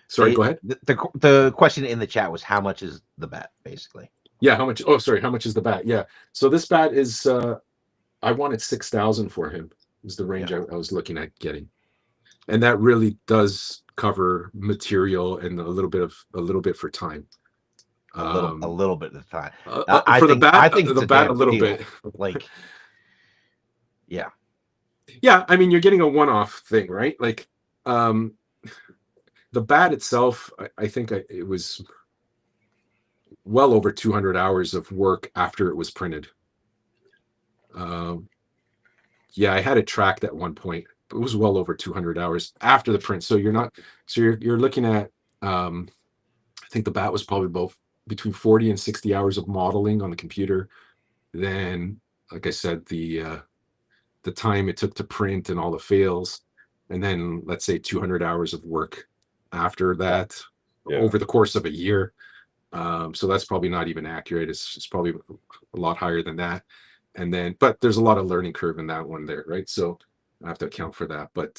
Sorry, go ahead. The question in the chat was, how much is the bat, basically? Yeah, how much? Oh, sorry, how much is the bat? Yeah. So this bat is, I wanted 6,000 for him, is the range I was looking at getting. And that really does cover material and a little bit for time. A little bit of time. I think the bat a little bit. Like, yeah. Yeah, I mean, you're getting a one-off thing, right? Like, the bat itself, I think it was well over 200 hours of work after it was printed. Yeah, I had it tracked at one point. It was well over 200 hours after the print. So you're looking at, I think the bat was probably both between 40 and 60 hours of modeling on the computer. Then, like I said, the time it took to print and all the fails, and then let's say 200 hours of work after that over the course of a year. So that's probably not even accurate. It's probably a lot higher than that. And then, but there's a lot of learning curve in that one there, right? So I have to account for that. But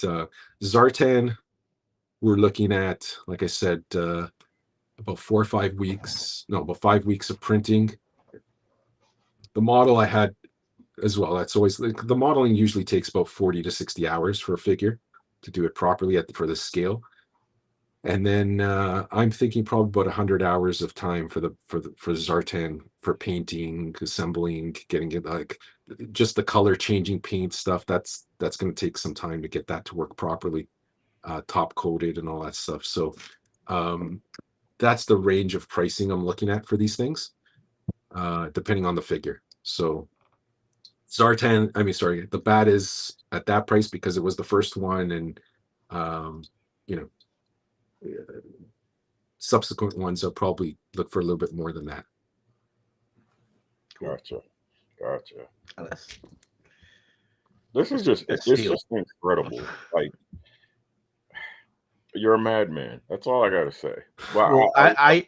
Zartan, we're looking at, like I said, about 4 or 5 weeks. No, about 5 weeks of printing. The model I had as well. That's always, the modeling usually takes about 40 to 60 hours for a figure to do it properly for the scale. And then I'm thinking probably about 100 hours of time for Zartan, for painting, assembling, getting it, like just the color changing paint stuff. That's going to take some time to get that to work properly, top coated and all that stuff. So that's the range of pricing I'm looking at for these things, depending on the figure. So the bat is at that price because it was the first one, and subsequent ones I'll probably look for a little bit more than that. Gotcha. This is just incredible. Like, you're a madman. That's all I gotta say. Wow. Well, I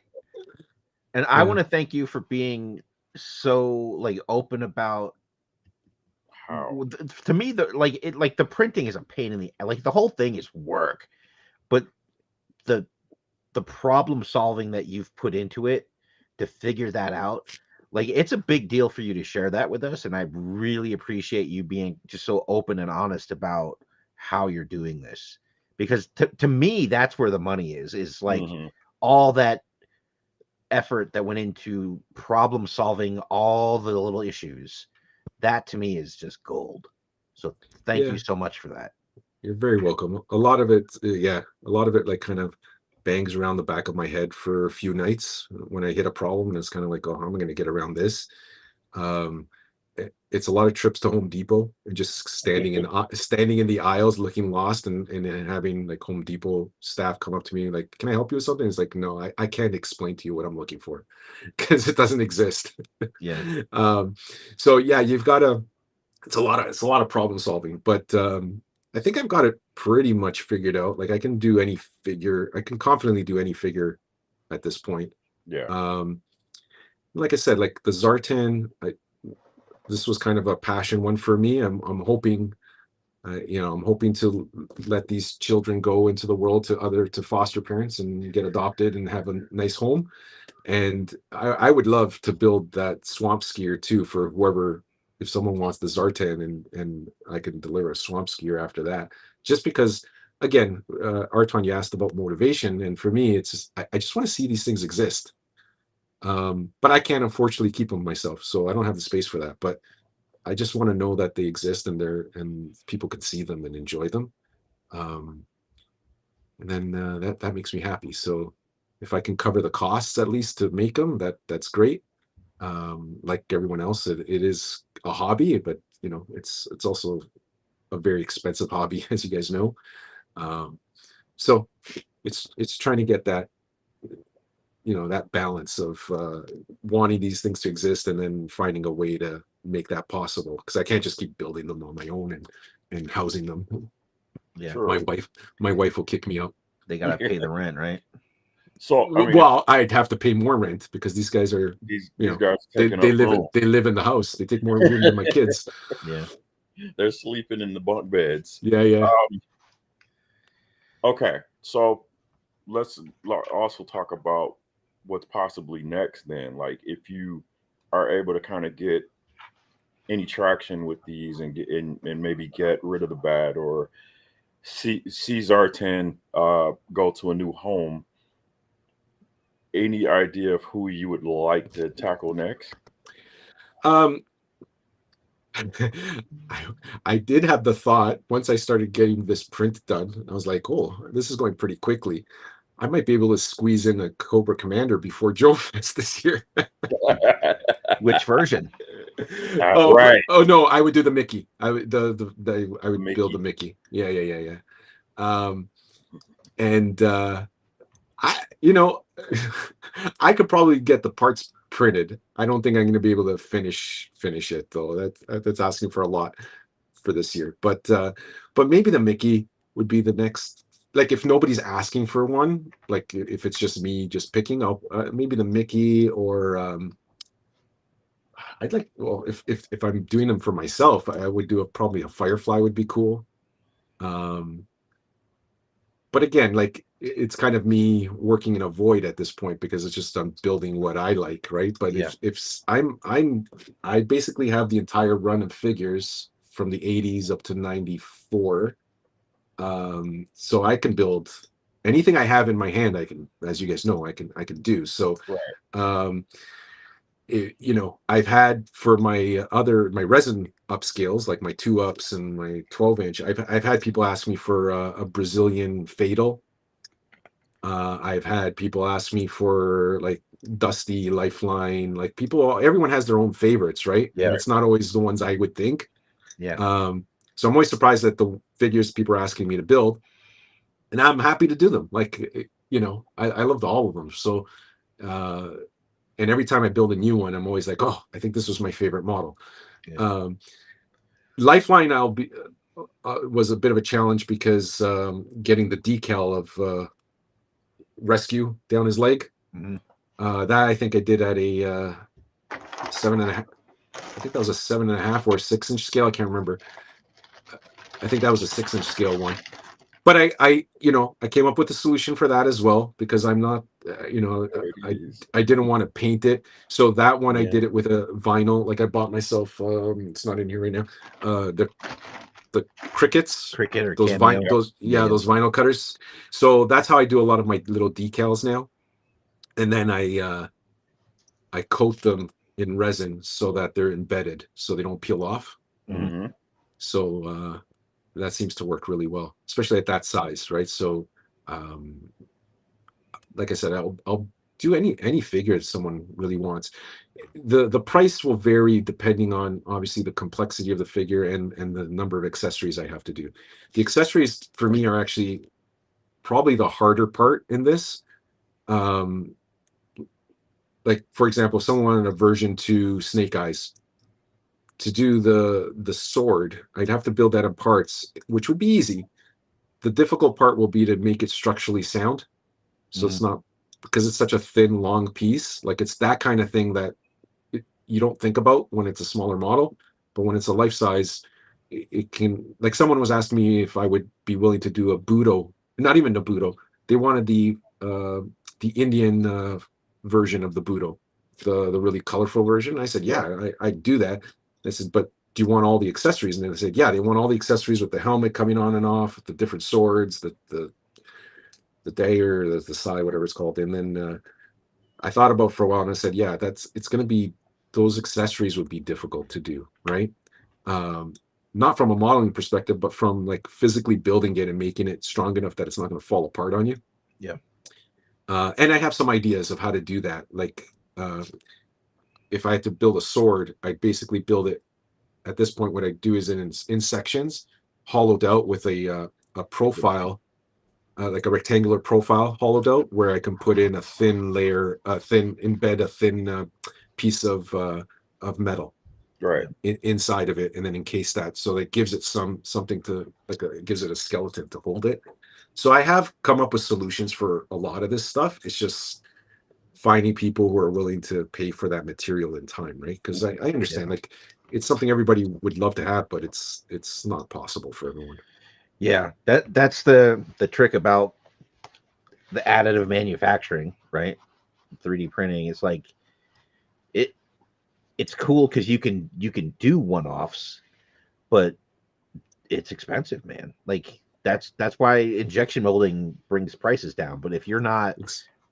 want to thank you for being so like open about how, to me, the printing is a pain in the, like, the whole thing is work, but the problem solving that you've put into it to figure that out, like, it's a big deal for you to share that with us, and I really appreciate you being just so open and honest about how you're doing this, because to me, that's where the money is like all that effort that went into problem solving all the little issues. That to me is just gold. So thank you so much for that. You're very welcome. A lot of it like kind of bangs around the back of my head for a few nights when I hit a problem, and it's kind of like, oh, how am I going to get around this? And it's a lot of trips to Home Depot and just standing in the aisles looking lost, and having like Home Depot staff come up to me like, can I help you with something? It's like, no, I can't explain to you what I'm looking for because it doesn't exist. Yeah. So yeah, you've got to, it's a lot of problem solving, but I think I've got it pretty much figured out. Like I can confidently do any figure at this point. Yeah. Like I said, like the Zartan, this was kind of a passion one for me. I'm hoping, I'm hoping to let these children go into the world to foster parents and get adopted and have a nice home. And I would love to build that swamp skier too for whoever, if someone wants the Zartan, and I can deliver a swamp skier after that. Just because, again, Artwann, you asked about motivation, and for me, it's just I just want to see these things exist. But I can't unfortunately keep them myself, so I don't have the space for that. But I just want to know that they exist and people can see them and enjoy them. And then that makes me happy. So if I can cover the costs at least to make them, that's great. Like everyone else, it is a hobby, but it's also a very expensive hobby, as you guys know. So it's trying to get that that balance of wanting these things to exist and then finding a way to make that possible, because I can't just keep building them on my own and housing them. Yeah. Sure. My wife will kick me out. They gotta pay the rent, right? So I mean, Well, I'd have to pay more rent because these guys are these they guys taking up room. they live in the house. They take more room than my kids. Yeah. They're sleeping in the bunk beds. Yeah. Okay, so let's also talk about what's possibly next then. Like if you are able to kind of get any traction with these and get in and maybe get rid of the bat, or see Zartan go to a new home, any idea of who you would like to tackle next? I did have the thought once I started getting this print done. I was like, oh, this is going pretty quickly. I might be able to squeeze in a Cobra Commander before JOEFEST this year. Which version? Right. Oh no, I would do the Mickey. I would I would Mickey. build the Mickey. Yeah. And I I could probably get the parts printed. I don't think I'm going to be able to finish it though. That's asking for a lot for this year. But maybe the Mickey would be the next. Like if nobody's asking for one, like if it's just me just picking up, maybe the Mickey, or I'd like. Well, if I'm doing them for myself, I would do probably a Firefly would be cool. But again, like it's kind of me working in a void at this point because it's just I'm building what I like, right? But Yeah. if I basically have the entire run of figures from the 80s up to 94. So I can build anything I have in my hand. I can, as you guys know, I can do. So Right. I've had for my resin upscales, like my 2-ups and my 12-inch, I've had people ask me for a Brazilian Fatal. I've had people ask me for like Dusty Lifeline. Like everyone has their own favorites, right? Yeah. And it's not always the ones I would think. Yeah. So I'm always surprised at the figures people are asking me to build, and I'm happy to do them. Like, I loved all of them. So, and every time I build a new one, I'm always like, oh, I think this was my favorite model. Yeah. Lifeline, was a bit of a challenge because getting the decal of Rescue down his leg. Mm-hmm. That I think I did at a 7.5. I think that was a 7.5 or a 6-inch scale. I can't remember. I think that was a 6-inch scale one. But I came up with a solution for that as well, because I'm not, I didn't want to paint it. So that one I did it with a vinyl. Like I bought myself, it's not in here right now. The Crickets, those vinyl cutters. So that's how I do a lot of my little decals now. And then I coat them in resin so that they're embedded, so they don't peel off. Mm-hmm. So that seems to work really well, especially at that size, right? So, like I said, do any figure that someone really wants. The price will vary depending on obviously the complexity of the figure and the number of accessories I have to do. The accessories for me are actually probably the harder part in this. Like for example, if someone wanted a version 2 Snake Eyes, to do the sword, I'd have to build that in parts, which would be easy. The difficult part will be to make it structurally sound. So it's not, because it's such a thin, long piece. Like it's that kind of thing that you don't think about when it's a smaller model, but when it's a life size, it can. Like someone was asking me if I would be willing to do a Budo, not even a Budo. They wanted the Indian version of the Budo, the really colorful version. I said, yeah, I'd do that. I said, but do you want all the accessories? And they said, yeah, they want all the accessories with the helmet coming on and off, the different swords, the dagger, the sai, whatever it's called. And then I thought about it for a while and I said, yeah, it's going to be, those accessories would be difficult to do, right? Not from a modeling perspective, but from like physically building it and making it strong enough that it's not going to fall apart on you. Yeah. And I have some ideas of how to do that. Like if I had to build a sword, I'd basically build it. At this point, what I do is in sections, hollowed out with a profile, like a rectangular profile hollowed out, where I can put in a thin layer, embed a thin piece of metal inside of it, and then encase that, so that gives it something to, like it gives it a skeleton to hold it. So I have come up with solutions for a lot of this stuff. It's just finding people who are willing to pay for that material and time, right? Because I understand, like it's something everybody would love to have, but it's not possible for everyone. Yeah, that's the trick about the additive manufacturing, right? 3D printing. It's like it's cool because you can do one-offs, but it's expensive, man. Like that's why injection molding brings prices down. But if you're not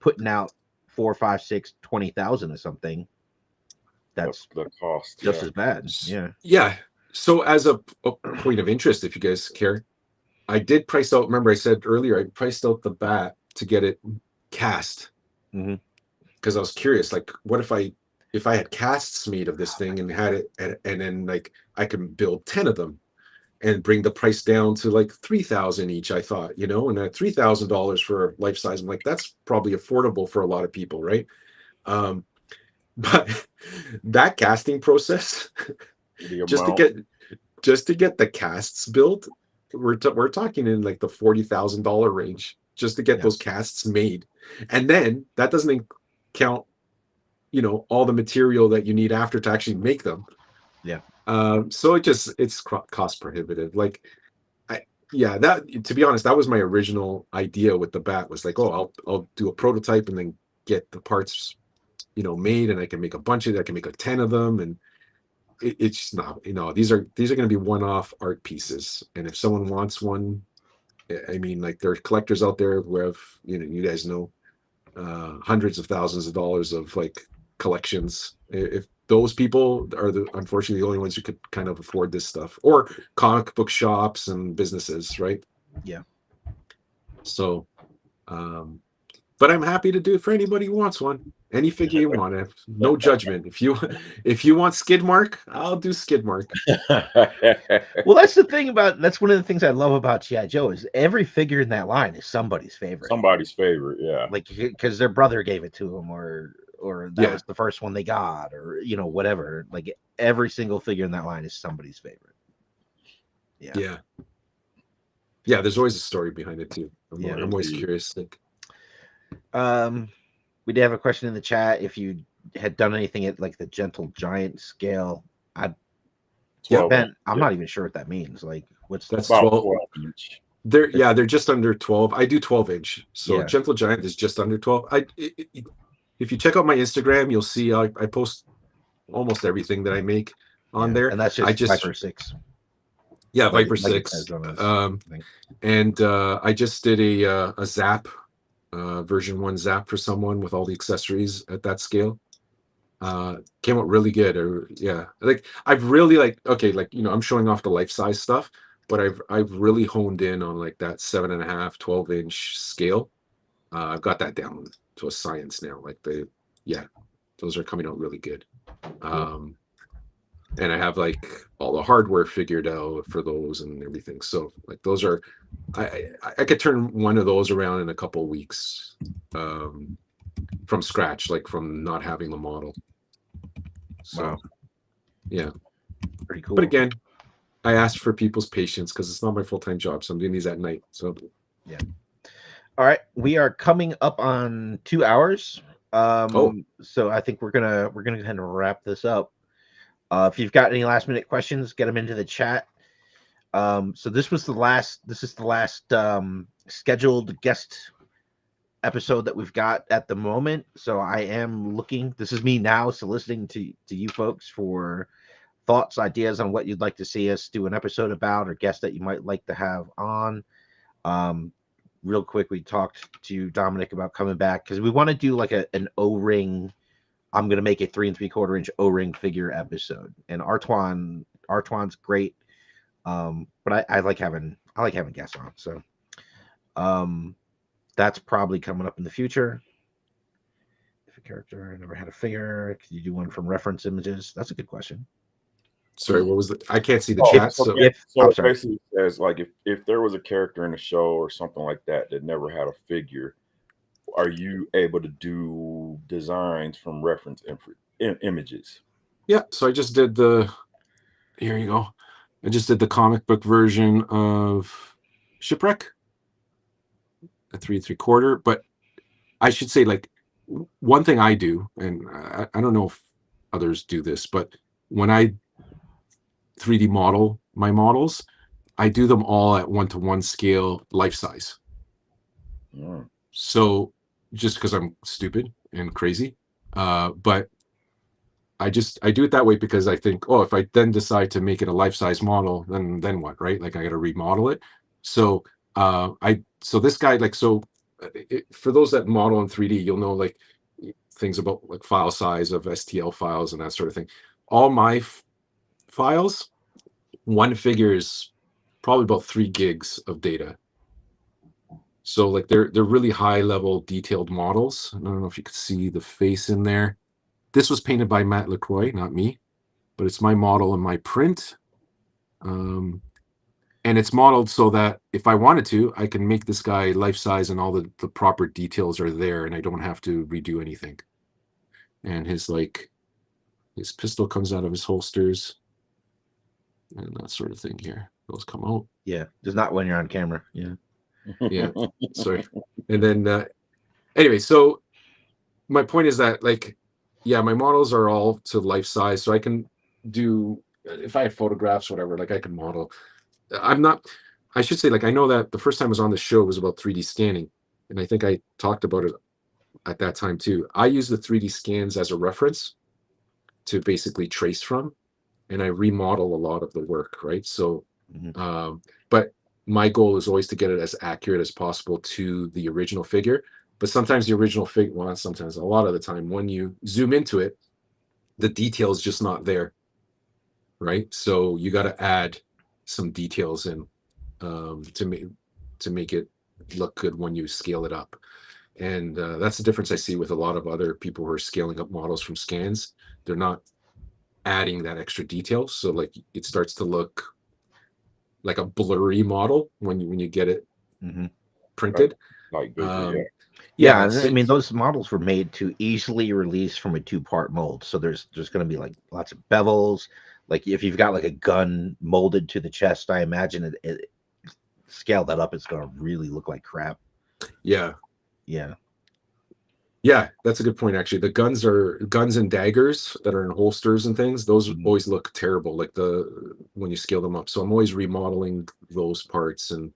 putting out 4, 5, 6, 20,000 or something, that's the cost just as bad. Yeah. So as a point of interest, if you guys care, I did price out. Remember, I said earlier I priced out the bat to get it cast, because I was curious. Like, what if I had casts made of this thing and had it, and then like I can build 10 of them and bring the price down to like 3,000 each. I thought, and at $3,000 for life size, I'm like, that's probably affordable for a lot of people, right? But that casting process, just to get the casts built, we're talking in like the $40,000 range just to get those casts made, and then that doesn't count, all the material that you need after to actually make them. Yeah. So it's cost prohibitive. Like, that, to be honest, that was my original idea with the bat, was like, oh, I'll do a prototype and then get the parts, made, and I can make a bunch of it. I can make like 10 of them, and it's just not, these are going to be one-off art pieces. And if someone wants one, I mean, like there are collectors out there who have, you guys know, hundreds of thousands of dollars of like collections. If those people are unfortunately the only ones who could kind of afford this stuff, or comic book shops and businesses, right? Yeah. So, but I'm happy to do it for anybody who wants one. Any figure you want. No judgment. If you want skid mark, I'll do skid mark. Well, that's one of the things I love about G.I. Joe is every figure in that line is somebody's favorite. Yeah. Like because their brother gave it to them, or that was the first one they got, or whatever. Like every single figure in that line is somebody's favorite. Yeah. There's always a story behind it too. I'm always curious. We did have a question in the chat. If you had done anything at like the Gentle Giant scale, Ben, I'm not even sure what that means. Like, that's 12 inch. They're just under 12. I do 12 inch. So Gentle Giant is just under 12. If you check out my Instagram, you'll see I post almost everything that I make on there. And that's just Viper 6. Yeah, Viper 6. And I just did a Zap, version 1 Zap for someone with all the accessories at that scale. Came out really good. Like I've really I'm showing off the life size stuff, but I've really honed in on like that 7.5, 12 inch scale. I've got that down to a science now. Like those are coming out really good. And I have like all the hardware figured out for those and everything. So like those are, I could turn one of those around in a couple of weeks, from scratch, like from not having the model. So, Wow. Yeah, Pretty cool. but again, I asked for people's patience because it's not my full-time job, so I'm doing these at night. So yeah. All right, we are coming up on 2 hours. So I think we're gonna go ahead and wrap this up. If you've got any last minute questions, get them into the chat. So this is the last scheduled guest episode that we've got at the moment. So I am looking, this is me now soliciting to you folks for thoughts, ideas on what you'd like to see us do an episode about, or guests that you might like to have on. Real quick, we talked to Domenic about coming back because we want to do like an O-ring. I'm gonna make a 3 3/4 inch O-ring figure episode, and Artwann's great. But I like having guests on, so that's probably coming up in the future. If a character never had a figure, could you do one from reference images? That's a good question. sorry, what was I can't see the chat. So So it basically says like if there was a character in a show or something like that that never had a figure, are you able to do designs from reference images? yeah, so I just did here you go. I just did the comic book version of Shipwreck, a 3 3/4. But I should say, like, one thing I do, and I don't know if others do this, but when I 3D model my models, I do them all at 1:1 scale, life size. So just because I'm stupid and crazy, but I do it that way because I think, oh, if I then decide to make it a life-size model, then what, right? Like I got to remodel it. So so this guy, like, so for those that model in 3D, you'll know like things about like file size of STL files and that sort of thing. All my files, one figure is probably about 3 gigs of data. So like they're really high level detailed models. I don't know if you could see the face in there. This was painted by Matt LaCroix, not me, but it's my model and my print. And it's modeled so that if I wanted to, I can make this guy life size and all the proper details are there and I don't have to redo anything. And his pistol comes out of his holsters and that sort of thing here. Those come out. Yeah, just not when you're on camera. Yeah. Yeah, sorry. And then anyway, so my point is that, like, yeah, my models are all to life size, so I can do, if I had photographs, whatever, like I can model. I should say, like, I know that the first time I was on the show was about 3D scanning, and I think I talked about it at that time too. I use the 3D scans as a reference to basically trace from, and I remodel a lot of the work, right? So, but my goal is always to get it as accurate as possible to the original figure. But sometimes the original figure, well, not sometimes, a lot of the time, when you zoom into it, the detail is just not there, right? So you got to add some details in to make it look good when you scale it up. And that's the difference I see with a lot of other people who are scaling up models from scans. They're not adding that extra detail, so like it starts to look like a blurry model when you get it printed. Like visual, yeah. I mean, those models were made to easily release from a 2-part mold. So there's going to be like lots of bevels. Like if you've got like a gun molded to the chest, I imagine it scale that up, it's going to really look like crap. Yeah. Yeah, that's a good point. Actually, the guns and daggers that are in holsters and things. Those always look terrible, like when you scale them up. So I'm always remodeling those parts and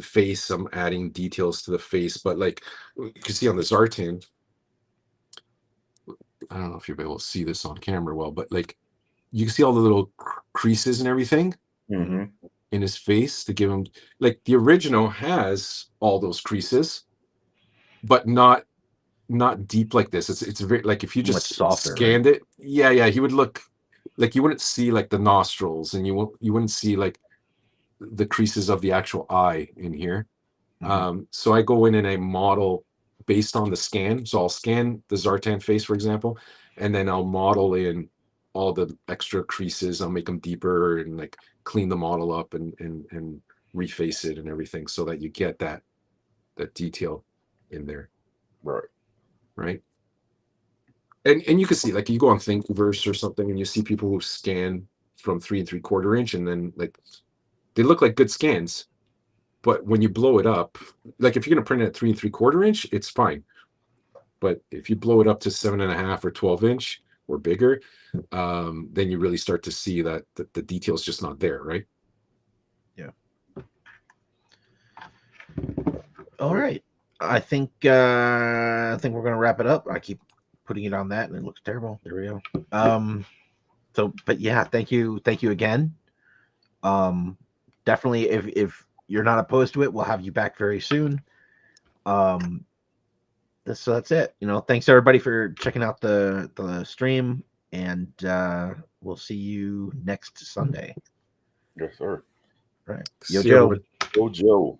face. I'm adding details to the face, but like you can see on the Zartan, I don't know if you'll be able to see this on camera well, but like you can see all the little creases and everything in his face to give him, like, the original has all those creases, but not deep like this. It's very, like, if you just softer, scanned it, he would look like, you wouldn't see like the nostrils, and you wouldn't see like the creases of the actual eye in here. So I go in and I model based on the scan. So I'll scan the Zartan face, for example, and then I'll model in all the extra creases. I'll make them deeper and like clean the model up and reface it and everything so that you get that detail in there. Right. And you can see, like, you go on Thingiverse or something and you see people who scan from 3 3/4 inch, and then like they look like good scans. But when you blow it up, like if you're going to print it at 3 3/4 inch, it's fine. But if you blow it up to 7.5 or 12 inch or bigger, then you really start to see that the detail's just not there, right? Yeah. All right. I think we're gonna wrap it up. I keep putting it on that and it looks terrible. There we go. So but yeah, thank you again. Definitely if you're not opposed to it, we'll have you back very soon. So that's it. Thanks everybody for checking out the stream, and we'll see you next Sunday. Yes, sir. Right. See Yo, you, Joe. everybody. Go, Joe.